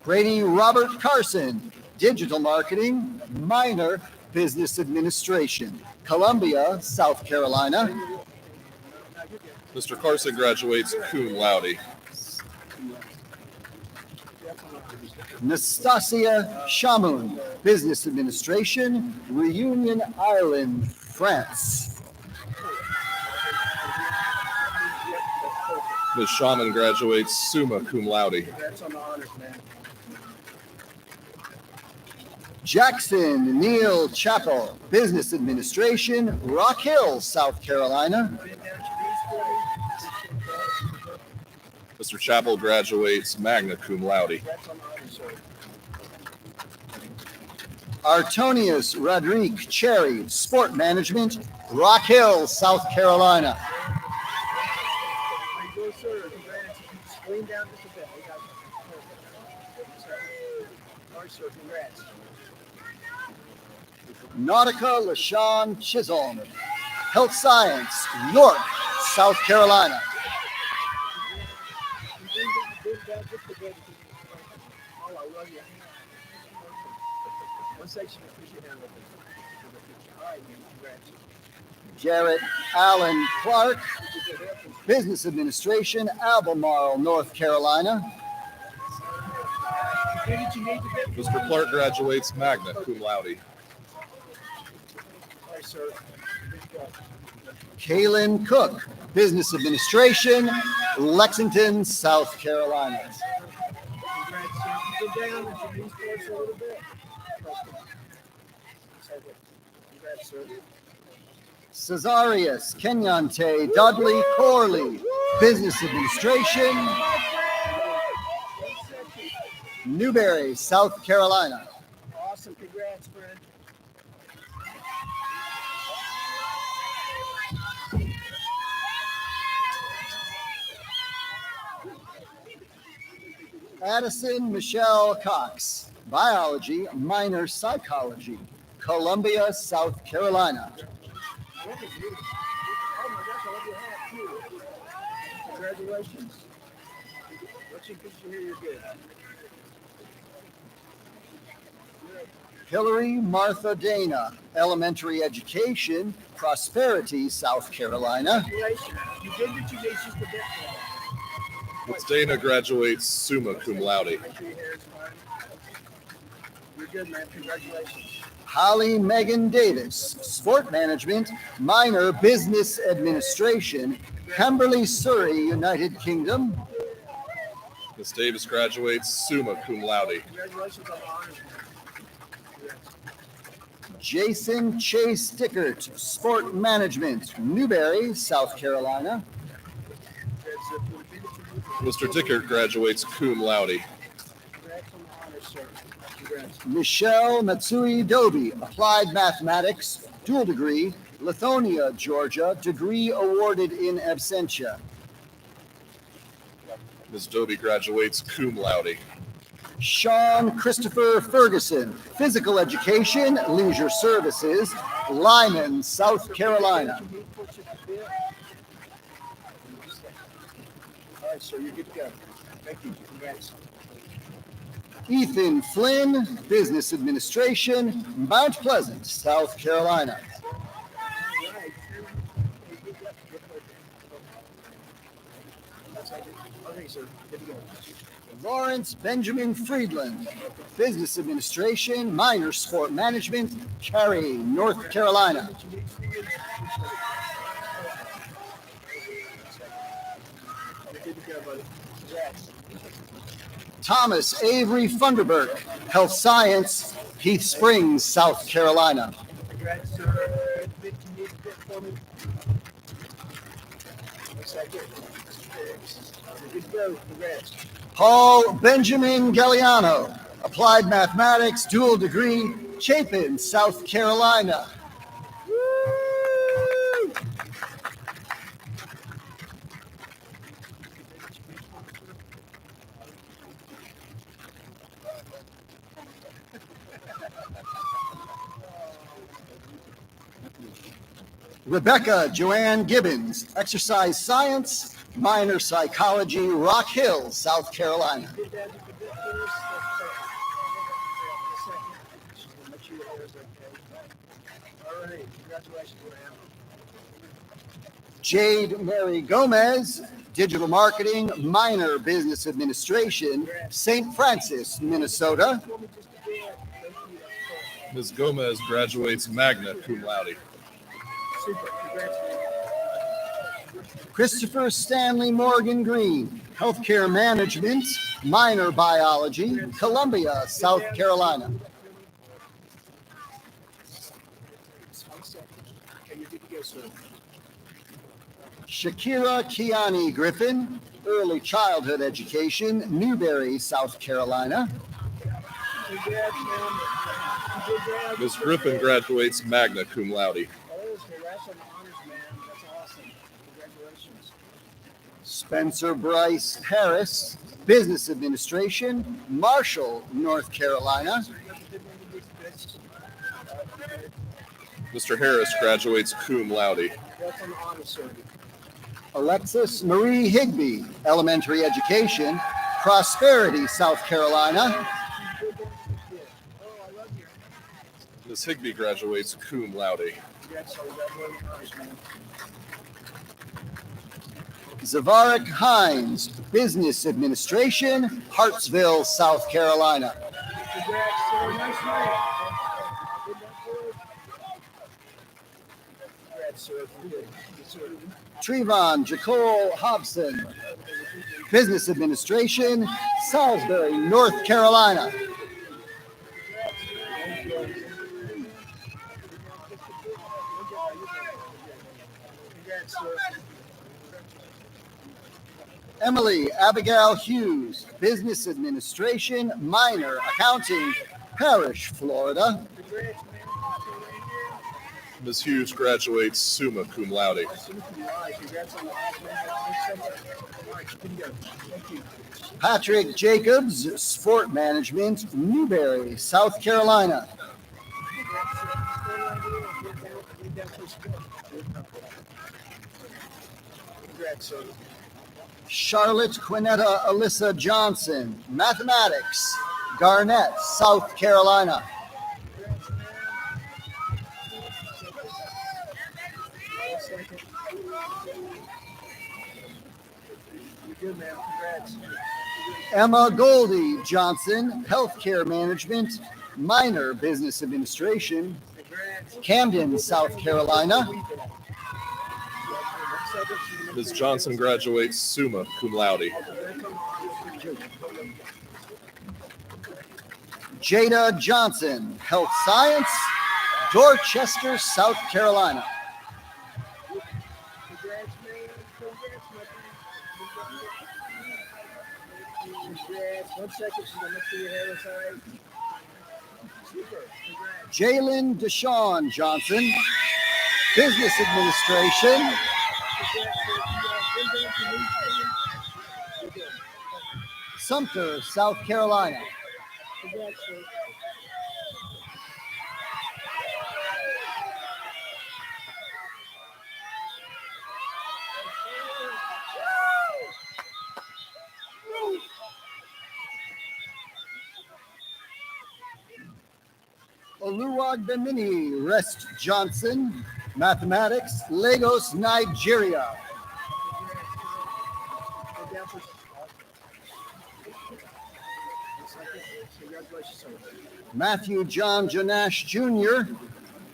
Brady Robert Carson, Digital Marketing, Minor, Business Administration, Columbia, South Carolina. Mr. Carson graduates cum laude. Nastasia Chamoun, Business Administration, Reunion Island, France. Ms. Shaman graduates summa cum laude. Jackson Neil Chappell, Business Administration, Rock Hill, South Carolina. Mr. Chappell graduates magna cum laude. Artonius Rodrigue Cherry, Sport Management, Rock Hill, South Carolina. Go, sir. Congrats. Lean down just a bit. We got you. All right, sir. Congrats. Nautica LaShawn Chisholm, Health Science, York, South Carolina. Lean down just a bit. Oh, I love you. One section, push your hand over. All right, man. Congrats. Jarrett Allen Clark, Business Administration, Albemarle, North Carolina. Mr. Clark graduates magna cum laude. All right, sir. Kaylin Cook, Business Administration, Lexington, South Carolina. Congrats, sir. Sit down and your knees close a little bit. Congrats, sir. Cesarius Kenyante Dudley Corley, Business Administration, Newberry, South Carolina. Awesome. Congrats, friend. Addison Michelle Cox, Biology, Minor Psychology, Columbia, South Carolina. Oh my gosh, I love your hat too. Congratulations. Once you picture here, you're good. Hillary Martha Dana, Elementary Education, Prosperity, South Carolina. Congratulations. You did what you did just a bit. Ms. Dana graduates summa cum laude. Make sure your hair is fine. You're good, man. Congratulations. Holly Megan Davis, Sport Management, Minor Business Administration, Pemberley, Surrey, United Kingdom. Ms. Davis graduates summa cum laude. Congratulations on the honors. Jason Chase Dickert, Sport Management, Newberry, South Carolina. Mr. Dickert graduates cum laude. Congrats on the honors, sir. Congrats. Michelle Matsui Doby, Applied Mathematics, dual degree, Lithonia, Georgia, degree awarded in absentia. Ms. Doby graduates cum laude. Sean Christopher Ferguson, Physical Education, Leisure Services, Lyman, South Carolina. All right, sir. You're good to go. Thank you. Congrats. Ethan Flynn, Business Administration, Mount Pleasant, South Carolina. All right. Okay, sir. Good to go. Lawrence Benjamin Friedland, Business Administration, Minor Sport Management, Cary, North Carolina. Good to go, buddy. Thomas Avery Funderburk, Health Science, Heath Springs, South Carolina. Congrats, sir. Good to meet you for me. Looks like it. Good to go. Congrats. Paul Benjamin Galliano, Applied Mathematics, dual degree, Chapin, South Carolina. Woo! Rebecca Joanne Gibbons, Exercise Science, minor Psychology, Rock Hill, South Carolina. Good dad, you can get this. Make sure your hair is okay. All right. Congratulations, man. Jade Mary Gomez, Digital Marketing, minor Business Administration, St. Francis, Minnesota. Ms. Gomez graduates magna cum laude. Super. Congrats, man. Christopher Stanley Morgan Green, Healthcare Management, minor Biology, Columbia, South Carolina. Okay, you're good to go, sir. Shakira Kiani Griffin, Early Childhood Education, Newberry, South Carolina. Congrats, man. You did that. Ms. Griffin graduates magna cum laude. Oh, congrats on the honors, man. That's awesome. Congratulations. Spencer Bryce Harris, Business Administration, Marshall, North Carolina. Mr. Harris graduates cum laude. Congrats on the honors, sir. Alexis Marie Higbee, Elementary Education, Prosperity, South Carolina. Ms. Higbee graduates cum laude. Congrats on the honors, man. Zavarik Hines, Business Administration, Hartsville, South Carolina. Congrats, sir. Nice night. Congrats, sir. Good. Yes, sir. Trevon Jacole Hobson, Business Administration, Salisbury, North Carolina. Congrats, sir. Emily Abigail Hughes, Business Administration, minor Accounting, Parrish, Florida. Congrats, man. Ms. Hughes graduates summa cum laude. Congrats on the honors, man. All right, good to go. Thank you. Patrick Jacobs, Sport Management, Newberry, South Carolina. Congrats, sir. Charlotte Quinetta Alyssa Johnson, Mathematics, Garnett, South Carolina. You're good, man. Congrats. Emma Goldie Johnson, Healthcare Management, minor Business Administration, Congrats. Camden, South Carolina. Ms. Johnson graduates summa cum laude. Jada Johnson, Health Science, Dorchester, South Carolina. Congrats, man. Congrats. 1 second. She's going to make sure your hair is all right. Super. Congrats. Jalen Deshawn Johnson, Business Administration, Sumter, South Carolina. Congrats, sir. Oluwademini Rest Johnson, Mathematics, Lagos, Nigeria. Go down for congratulations, sir. Matthew John Jonash Jr.,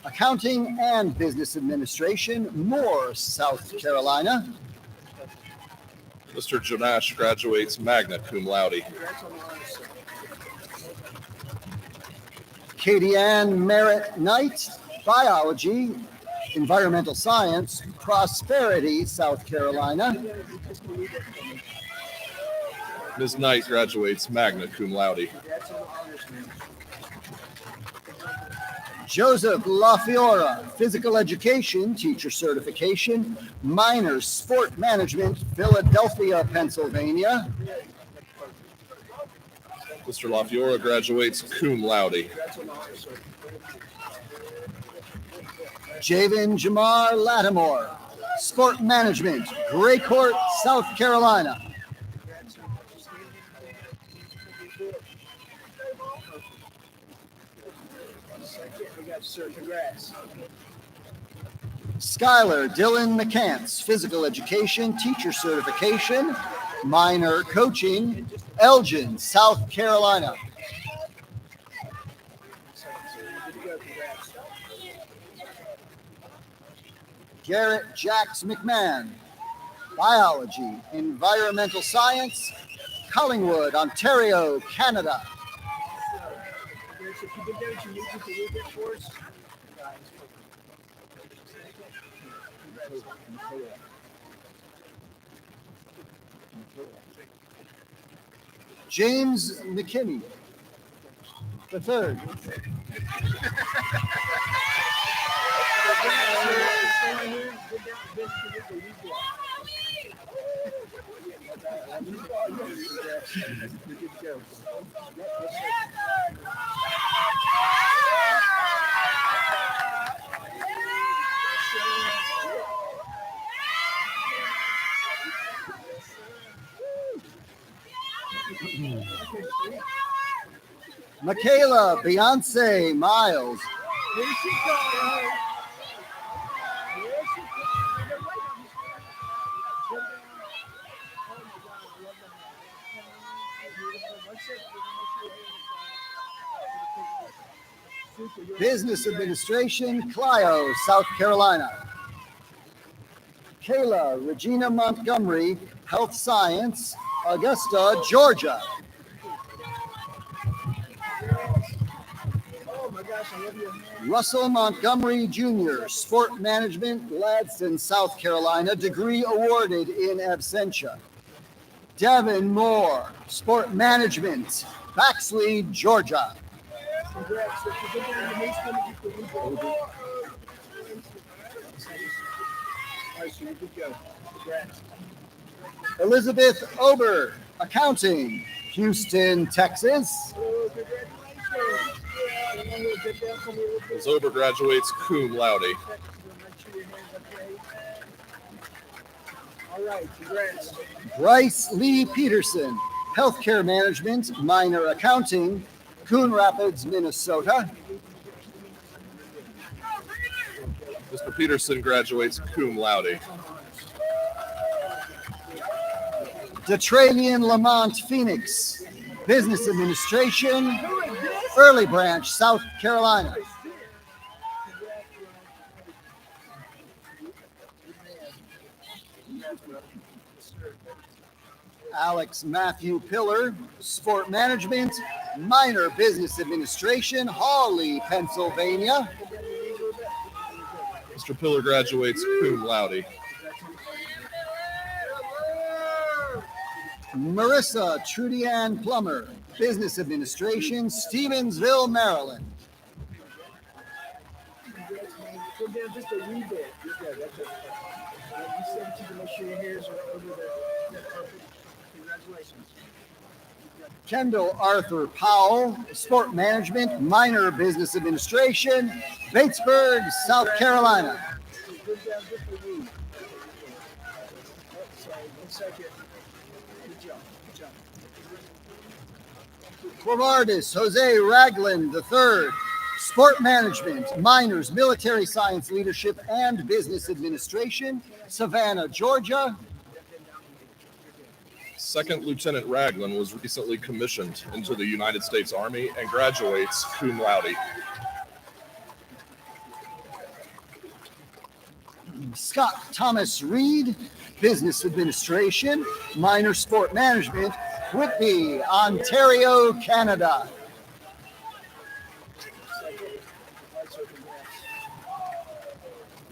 Accounting and Business Administration, Moore, South Carolina. Mr. Jonash graduates magna cum laude. Congrats on the honor, sir. Katie Ann Merritt Knight, biology, environmental science, Prosperity, South Carolina. Ms. Knight graduates magna cum laude. Congrats on the honors, man. Joseph LaFiora, physical education, teacher certification, minor sport management, Philadelphia, Pennsylvania. Mr. LaFiora graduates cum laude. Congrats on the honor, sir. Javen Jamar Lattimore, sport management, Gray Court, South Carolina. Congrats, sir. Second, we got sir. Congrats. Skylar Dylan McCants, physical education, teacher certification, minor coaching, Elgin, South Carolina. Good to go. Congrats. Garrett Jax McMahon, biology, environmental science, Collingwood, Ontario, Canada. Garrett, if you did that, you need to do a little bit for us. James McKinney, the third. Michaela Beyonce Miles, Here she goes. Here she goes. business administration, Clio, South Carolina. Kayla Regina Montgomery, health science, Augusta, Georgia. Oh my gosh, I love your hand. Russell Montgomery Jr., sport management, Gladstone, South Carolina, degree awarded in absentia. Devin Moore, sport management, Baxley, Georgia. Congrats. If you get down, your mate's gonna get the rebound. All right, so you're good to go. Congrats. Elizabeth Ober, accounting, Houston, Texas. Oh, congratulations. Yeah, you want to get down from here a little bit? Ms. Ober graduates cum laude. Make sure your hands okay. All right, congrats. Bryce Lee Peterson, healthcare management, minor accounting, Coon Rapids, Minnesota. Mr. Peterson graduates cum laude. Detralian Lamont Phoenix, business administration, Early Branch, South Carolina. Alex Matthew Pillar, sport management, minor business administration, Hawley, Pennsylvania. Mr. Pillar graduates cum laude. Marissa Trudianne Plummer, business administration, Stevensville, Maryland. Congrats, man. Go down just a wee bit. You're good. That's it. You said you can make sure your hairs are over there. That's perfect. Congratulations. Kendall Arthur Powell, sport management, minor business administration, Batesburg, South Carolina. Go down just a wee. Oh, sorry. 1 second. Good job. Good job. Clavardis Jose Ragland III, sport management, minors, military science leadership, and business administration, Savannah, Georgia. Second Lieutenant Ragland was recently commissioned into the United States Army and graduates cum laude. Scott Thomas Reed, Business Administration, minor Sport Management, Whitby, Ontario, Canada.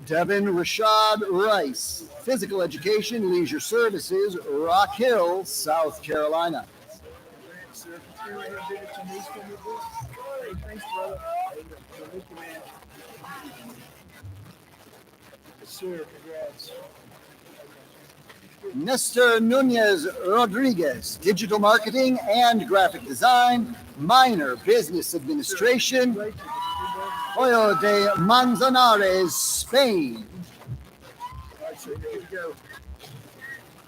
Devin Rashad Rice, Physical Education, Leisure Services, Rock Hill, South Carolina. Thanks, brother. Sir, congrats. Nestor Nunez Rodriguez, Digital Marketing and Graphic Design, minor Business Administration, Hoyo de Manzanares, Spain. All right, sir, here we go.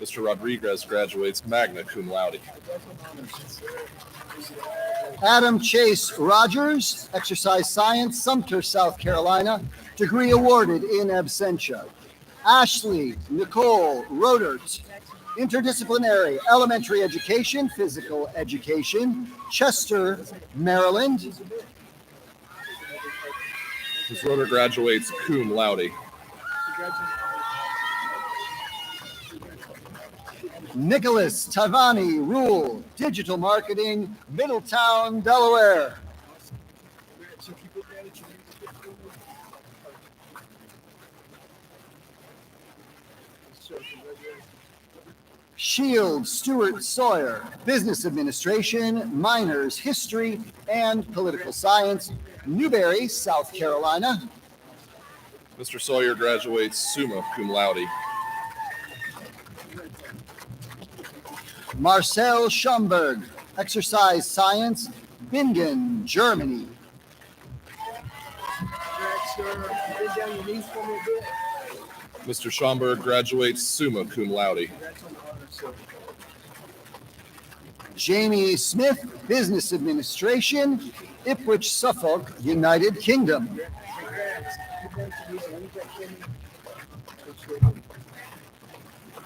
Mr. Rodriguez graduates magna cum laude. Adam Chase Rogers, Exercise Science, Sumter, South Carolina, degree awarded in absentia. Ashley Nicole Rodert, Interdisciplinary Elementary Education, Physical Education, Chester, Maryland. Ms. Roder graduates cum laude. Nicholas Tavani Rule, Digital Marketing, Middletown, Delaware. So keep looking at it. Sir, congratulations. Shield Stewart Sawyer, Business Administration, Minors, History, and Political Science, Newberry, South Carolina. Mr. Sawyer graduates summa cum laude. Marcel Schomburg, Exercise Science, Bingen, Germany. Congrats, sir. Bend down your knees for me a bit. Mr. Schomburg graduates summa cum laude. Congrats on the honor, sir. Jamie Smith, Business Administration, Ipswich, Suffolk, United Kingdom. Congrats. Keep down your knees. Let me check for me.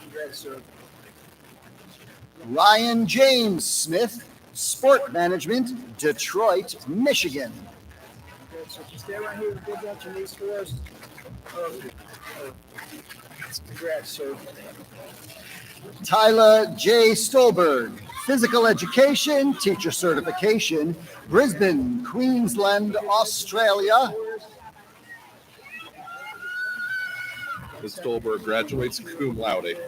Congrats, sir. Ryan James Smith, Sport Management, Detroit, Michigan. Congrats, sir. Stay right here and bend down your knees for us. Perfect. Congrats, sir. Tyler J. Stolberg, Physical Education, Teacher Certification, Brisbane, Queensland, Australia. Ms. Stolberg graduates cum laude.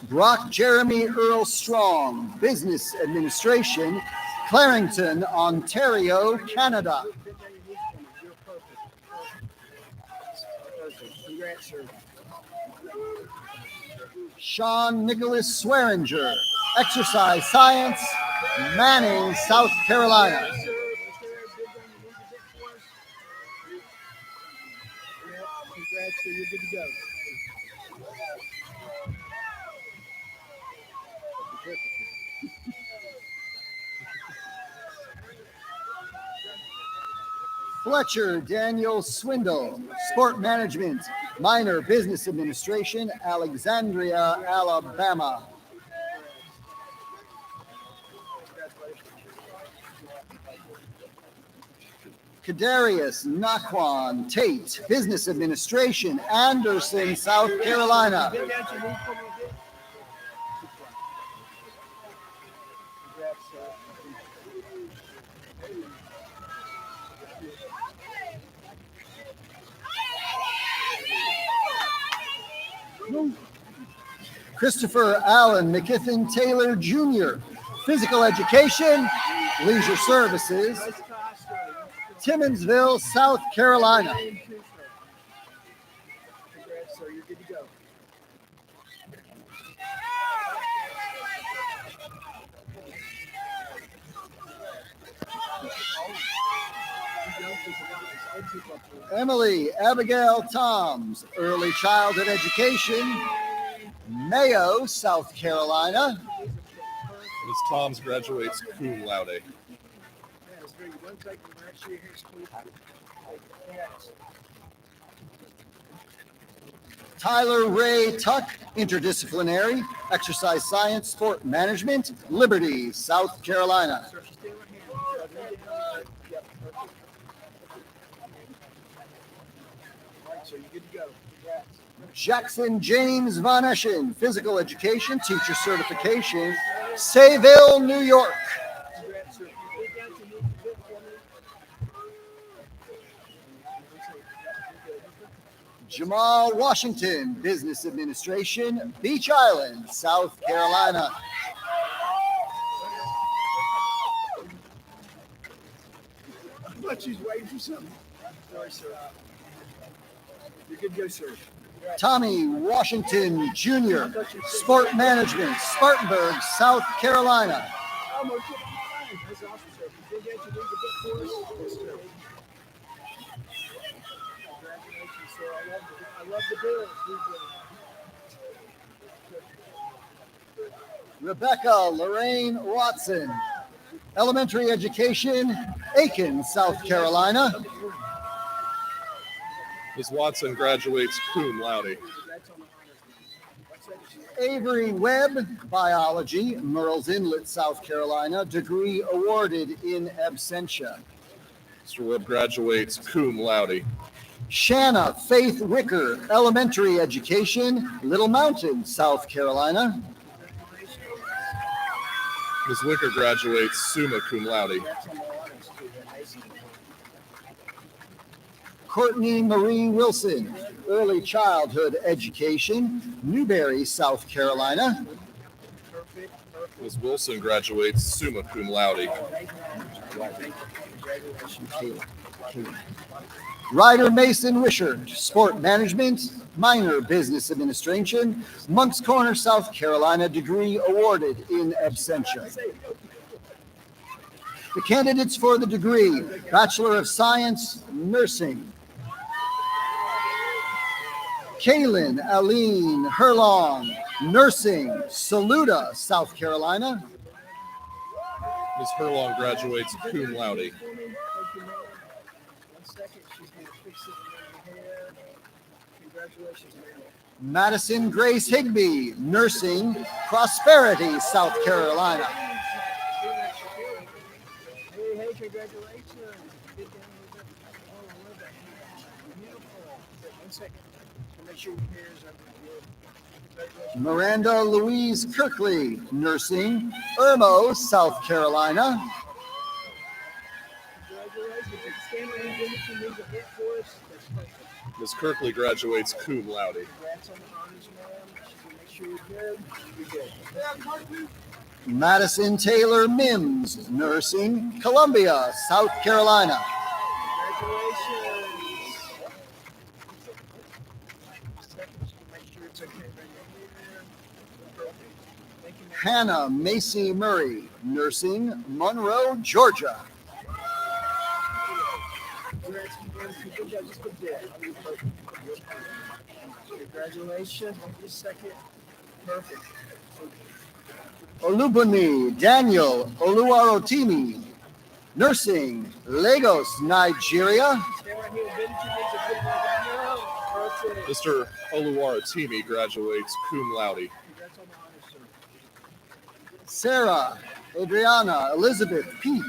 Brock Jeremy Earl Strong, Business Administration, Clarington, Ontario, Canada. Congrats, sir. Sean Nicholas Swearinger, Exercise Science, Manning, South Carolina. Congrats, sir. You're good to go. Fletcher Daniel Swindle, Sport Management, minor Business Administration, Alexandria, Alabama. Kadarius Naquan Tate, Business Administration, Anderson, South Carolina. Bend down your knees for me a bit. Congrats, sir. Christopher Allen McKithen Taylor Jr., Physical Education, Leisure Services, Timmonsville, South Carolina. Congrats, sir. You're good to go. Emily Abigail Toms, Early Childhood Education, Mayo, South Carolina. Ms. Toms graduates cum laude. Yeah, it's very good. Don't take the rest of your hands, please. Congrats. Tyler Ray Tuck, Interdisciplinary, Exercise Science, Sport Management, Liberty, South Carolina. Sir, stay right here. Yep, perfect. So you're good to go. Congrats. Jackson James Von Eschen, physical education, teacher certification, Sayville, New York. Congrats, sir. Big guys, you need to fit for me. Jamal Washington, business administration, Beach Island, South Carolina. But she's waiting for something. Sorry, sir. You're good to go, sir. Tommy Washington Jr., sport management, Spartanburg, South Carolina. Almost hit the line. That's awesome, sir. Big guys, you need to fit for us. Yes, sir. Congratulations, sir. I love the bill. Rebecca Lorraine Watson, elementary education, Aiken, South Carolina. Ms. Watson graduates cum laude. Avery Webb, biology, Murrells Inlet, South Carolina, degree awarded in absentia. Mr. Webb graduates cum laude. Shanna Faith Wicker, elementary education, Little Mountain, South Carolina. Ms. Wicker graduates summa cum laude. Courtney Marie Wilson, early childhood education, Newberry, South Carolina. Ms. Wilson graduates summa cum laude. Ryder Mason Wishart, sport management, minor business administration, Moncks Corner, South Carolina, degree awarded in absentia. The candidates for the degree, Bachelor of Science, Nursing. Kaylin Aline Herlong, nursing, Saluda, South Carolina. Ms. Herlong graduates cum laude. Congratulations, man. Madison Grace Higbee, nursing, Prosperity, South Carolina. Hey, congratulations. Good game. Oh, I love that. Beautiful. 1 second. Make sure your hair is up. Congratulations. Miranda Louise Kirkley, nursing, Irmo, South Carolina. Congratulations. Stand there and give us some music hit for us. That's perfect. Ms. Kirkley graduates cum laude. Congrats on the honors, ma'am. Make sure you're good. You're good. Madison Taylor Mims, nursing, Columbia, South Carolina. Congratulations. Make sure it's okay right here. Thank you, ma'am. Hannah Macy Murray, nursing, Monroe, Georgia. Congrats, good job. Just put that. Congratulations. Just a second. Perfect. Olubunmi Daniel Oluwarotimi, nursing, Lagos, Nigeria. Stay right here. Benji needs a good one. Perfect. Mr. Oluwaratimi graduates cum laude. Congrats on the honors, sir. Sarah Adriana Elizabeth Peak,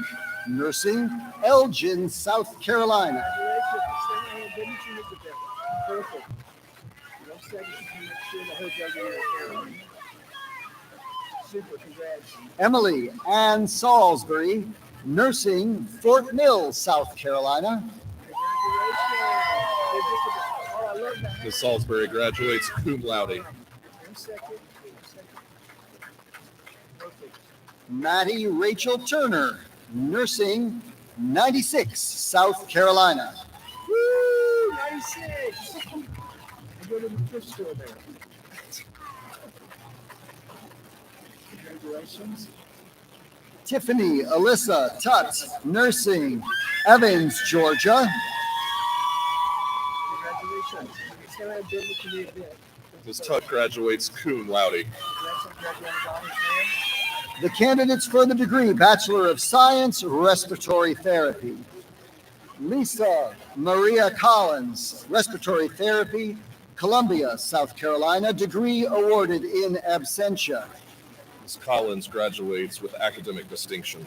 nursing, Elgin, South Carolina. Congratulations. Stay right here. Benji needs a good one. Perfect. 1 second. Make sure the hood doesn't get hair. Super. Congrats. Emily Ann Salisbury, nursing, Fort Mill, South Carolina. Congratulations. Oh, I love that. Ms. Salisbury graduates cum laude. 1 second. 1 second. Perfect. Maddie Rachel Turner, nursing, 96, South Carolina. Woo! 96. I go to the thrift store there. Congratulations. Tiffany Alyssa Tutt, nursing, Evans, Georgia. Congratulations. It's going to have good to be a bit. Ms. Tutt graduates cum laude. Congrats on graduating honors, man. The candidates for the degree, Bachelor of Science, Respiratory Therapy. Lisa Maria Collins, Respiratory Therapy, Columbia, South Carolina, degree awarded in absentia. Ms. Collins graduates with academic distinction.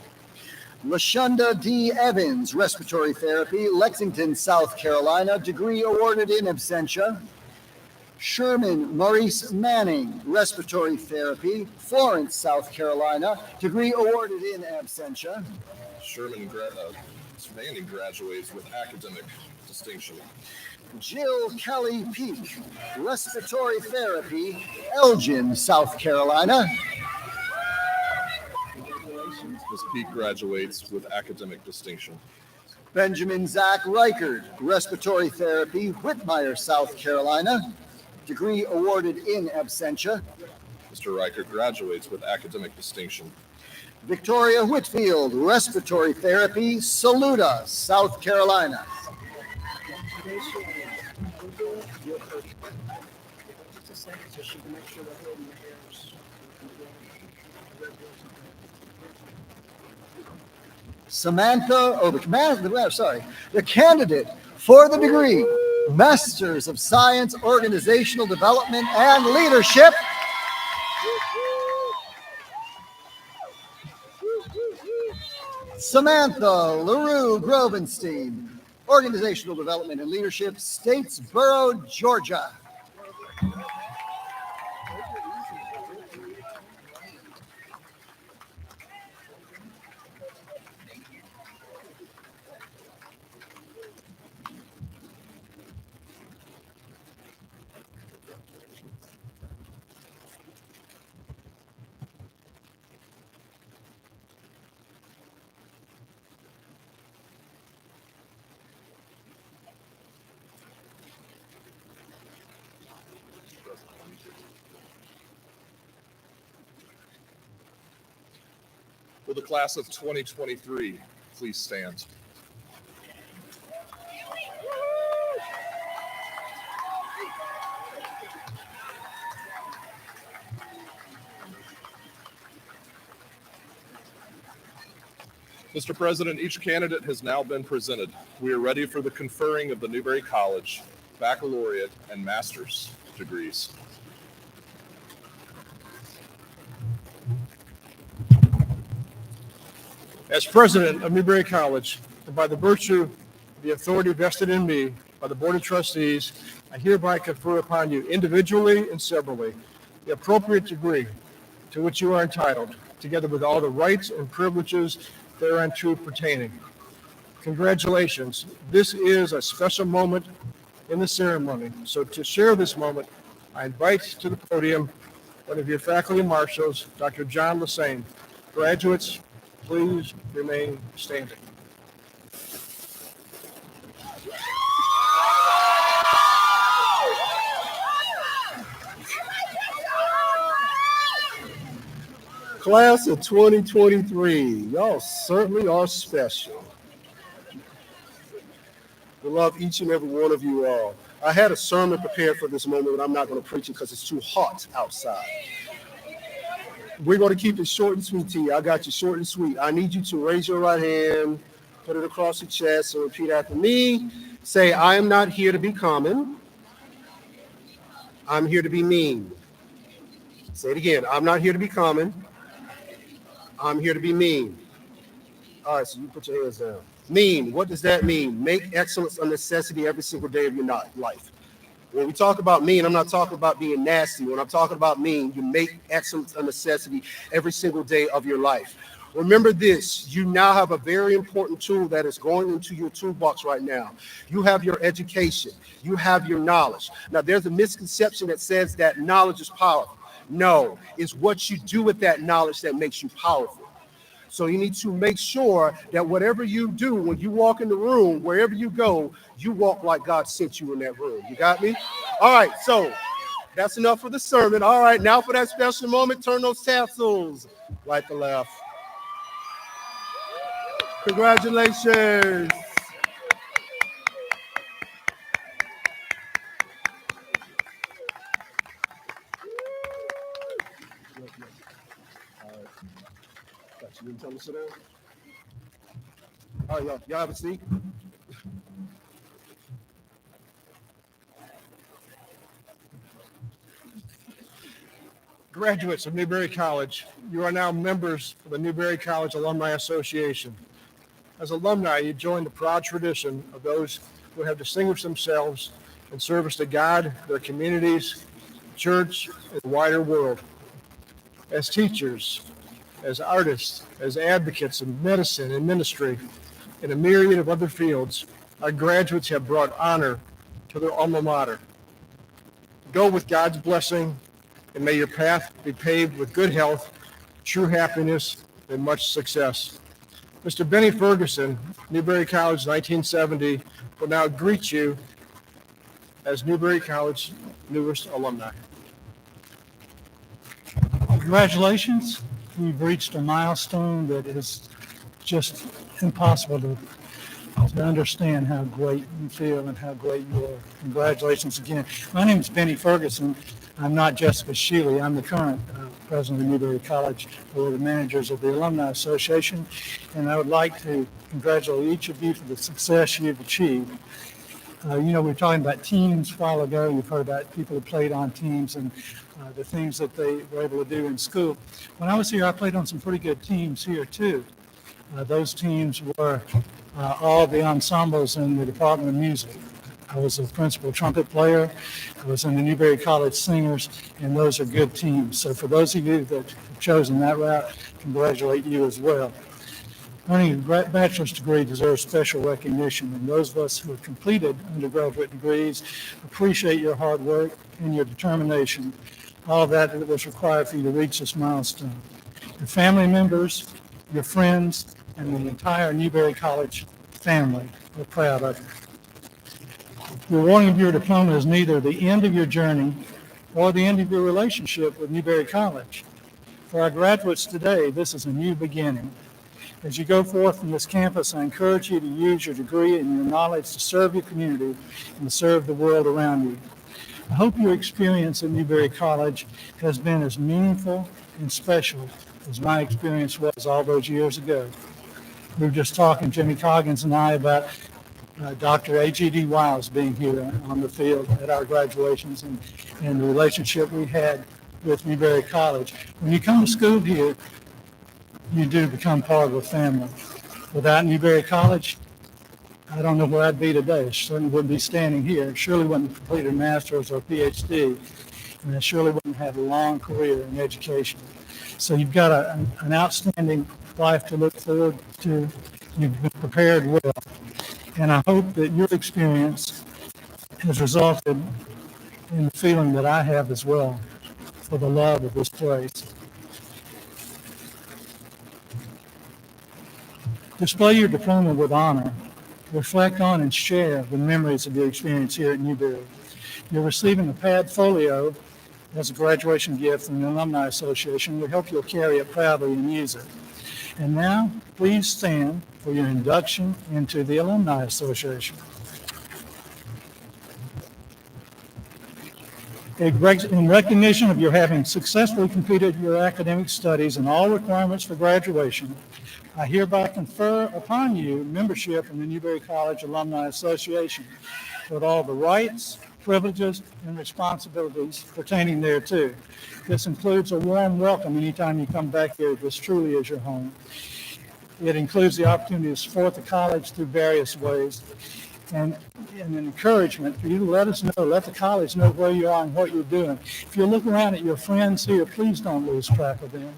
LaShonda D. Evans, Respiratory Therapy, Lexington, South Carolina, degree awarded in absentia. Sherman Maurice Manning, Respiratory Therapy, Florence, South Carolina, degree awarded in absentia. Manning graduates with academic distinction. Jill Kelly Peak, Respiratory Therapy, Elgin, South Carolina. Ms. Peak graduates with academic distinction. Benjamin Zach Reichard, Respiratory Therapy, Whitmire, South Carolina, degree awarded in absentia. Mr. Reichert graduates with academic distinction. Victoria Whitfield, Respiratory Therapy, Saluda, South Carolina. Just a second so she can make sure the head and the hair is. The candidate for the degree, Masters of Science, Organizational Development and Leadership, Samantha LaRue Grovenstein, Organizational Development and Leadership, Statesboro, Georgia. Will the class of 2023 please stand? Mr. President, each candidate has now been presented. We are ready for the conferring of the Newberry College baccalaureate and master's degrees. As president of Newberry College, and by the virtue of the authority vested in me by the Board of Trustees, I hereby confer upon you individually and severally the appropriate degree to which you are entitled, together with all the rights and privileges thereunto pertaining. Congratulations. This is a special moment in the ceremony. So to share this moment, I invite to the podium one of your faculty marshals, Dr. John Lassane. Graduates, please remain standing. Class of 2023, y'all certainly are special. We love each and every one of you all. I had a sermon prepared for this moment, but I'm not going to preach it because it's too hot outside. We're going to keep it short and sweet to you. I got you short and sweet. I need you to raise your right hand, put it across your chest, and repeat after me. Say, I am not here to be common. I'm here to be mean. Say it again. I'm not here to be common. I'm here to be mean. All right, so you put your hands down. Mean, what does that mean? Make excellence a necessity every single day of your life. When we talk about mean, I'm not talking about being nasty. When I'm talking about mean, you make excellence a necessity every single day of your life. Remember this, you now have a very important tool that is going into your toolbox right now. You have your education. You have your knowledge. Now, there's a misconception that says that knowledge is powerful. No, it's what you do with that knowledge that makes you powerful. So you need to make sure that whatever you do, when you walk in the room, wherever you go, you walk like God sent you in that room. You got me? All right, so that's enough for the sermon. All right, now for that special moment, turn those tassels right to left. Congratulations. You didn't tell me to sit down? All right, y'all have a seat. Graduates of Newberry College, you are now members of the Newberry College Alumni Association. As alumni, you join the proud tradition of those who have distinguished themselves in service to God, their communities, church, and the wider world. As teachers, as artists, as advocates in medicine and ministry, and a myriad of other fields, our graduates have brought honor to their alma mater. Go with God's blessing, and may your path be paved with good health, true happiness, and much success. Mr. Benny Ferguson, Newberry College 1970, will now greet you as Newberry College newest alumni. Congratulations. You've reached a milestone that is just impossible to understand how great you feel and how great you are. Congratulations again. My name is Benny Ferguson. I'm not Jessica Shealy. I'm the current president of Newberry College, Board of Managers of the Alumni Association, and I would like to congratulate each of you for the success you've achieved. We were talking about teams a while ago. You've heard about people who played on teams and the things that they were able to do in school. When I was here, I played on some pretty good teams here too. Those teams were all the ensembles in the Department of Music. I was a principal trumpet player. I was in the Newberry College Singers, and those are good teams. So for those of you that have chosen that route, congratulate you as well. Earning a bachelor's degree deserves special recognition, and those of us who have completed undergraduate degrees appreciate your hard work and your determination, all of that was required for you to reach this milestone. Your family members, your friends, and the entire Newberry College family are proud of you. The awarding of your diploma is neither the end of your journey or the end of your relationship with Newberry College. For our graduates today, this is a new beginning. As you go forth from this campus, I encourage you to use your degree and your knowledge to serve your community and to serve the world around you. I hope your experience at Newberry College has been as meaningful and special as my experience was all those years ago. We were just talking, Jimmy Coggins and I, about Dr. A.G.D. Wiles being here on the field at our graduations and the relationship we had with Newberry College. When you come to school here, you do become part of a family. Without Newberry College, I don't know where I'd be today. I certainly wouldn't be standing here. Surely wouldn't have completed a master's or PhD. And I surely wouldn't have a long career in education. So you've got an outstanding life to look forward to. You've been prepared well. And I hope that your experience has resulted in the feeling that I have as well for the love of this place. Display your diploma with honor. Reflect on and share the memories of your experience here at Newberry. You're receiving a pad folio as a graduation gift from the Alumni Association. We hope you'll carry it proudly and use it. And now, please stand for your induction into the Alumni Association. In recognition of your having successfully completed your academic studies and all requirements for graduation, I hereby confer upon you membership in the Newberry College Alumni Association with all the rights, privileges, and responsibilities pertaining thereto. This includes a warm welcome anytime you come back here. This truly is your home. It includes the opportunity to support the college through various ways and an encouragement for you to let us know, let the college know where you are and what you're doing. If you look around at your friends here, please don't lose track of them.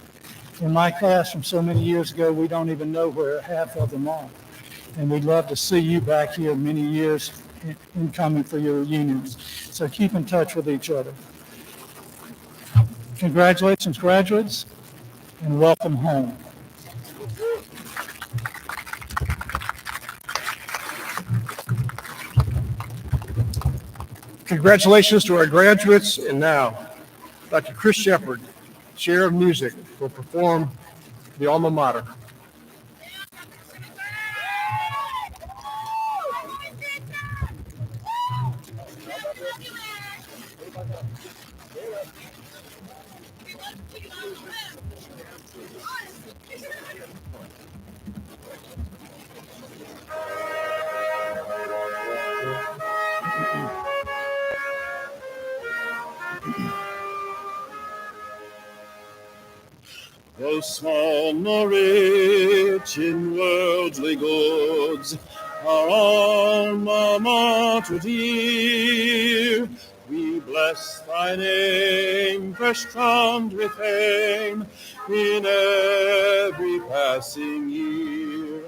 In my class from so many years ago, we don't even know where half of them are. And we'd love to see you back here many years in coming for your reunions. So keep in touch with each other. Congratulations, graduates, and welcome home. Congratulations to our graduates, and now, Dr. Chris Shepard, Chair of Music, will perform the alma mater. no small nor rich in worldly goods, our alma mater dear. We bless thy name, fresh crowned with fame, in every passing year.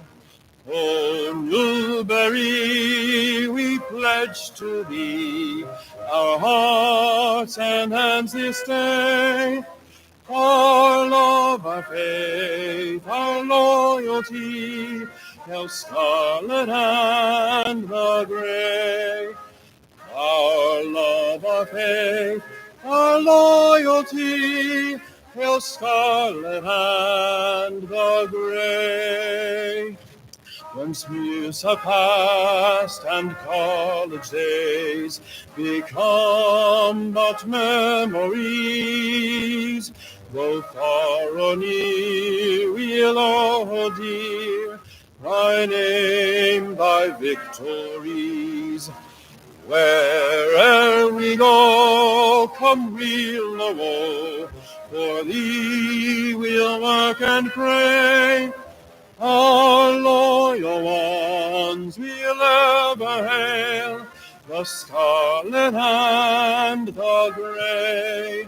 O Newberry, we pledge to thee our hearts and hands this day, our love, our faith, our loyalty, the scarlet and the gray. Our love, our faith, our loyalty, the scarlet and the gray. Once years have passed and college days become but memories, though far or near we'll all dear thy name, thy victories. Where'er we go, come we'll no woe, for thee we'll work and pray. Our loyal ones we'll ever hail, the scarlet and the gray.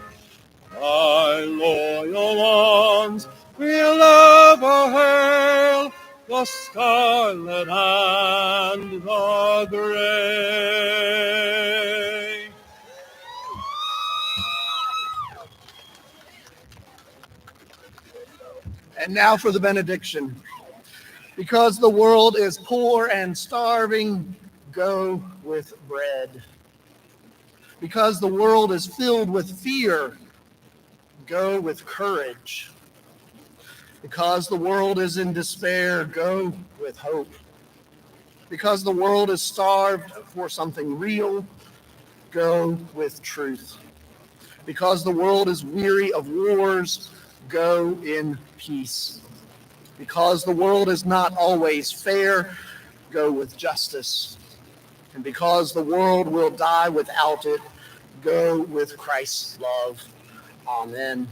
Our loyal ones we'll ever hail, the scarlet and the gray. And now for the benediction. Because the world is poor and starving, go with bread. Because the world is filled with fear, go with courage. Because the world is in despair, go with hope. Because the world is starved for something real, go with truth. Because the world is weary of wars, go in peace. Because the world is not always fair, go with justice. And because the world will die without it, go with Christ's love. Amen.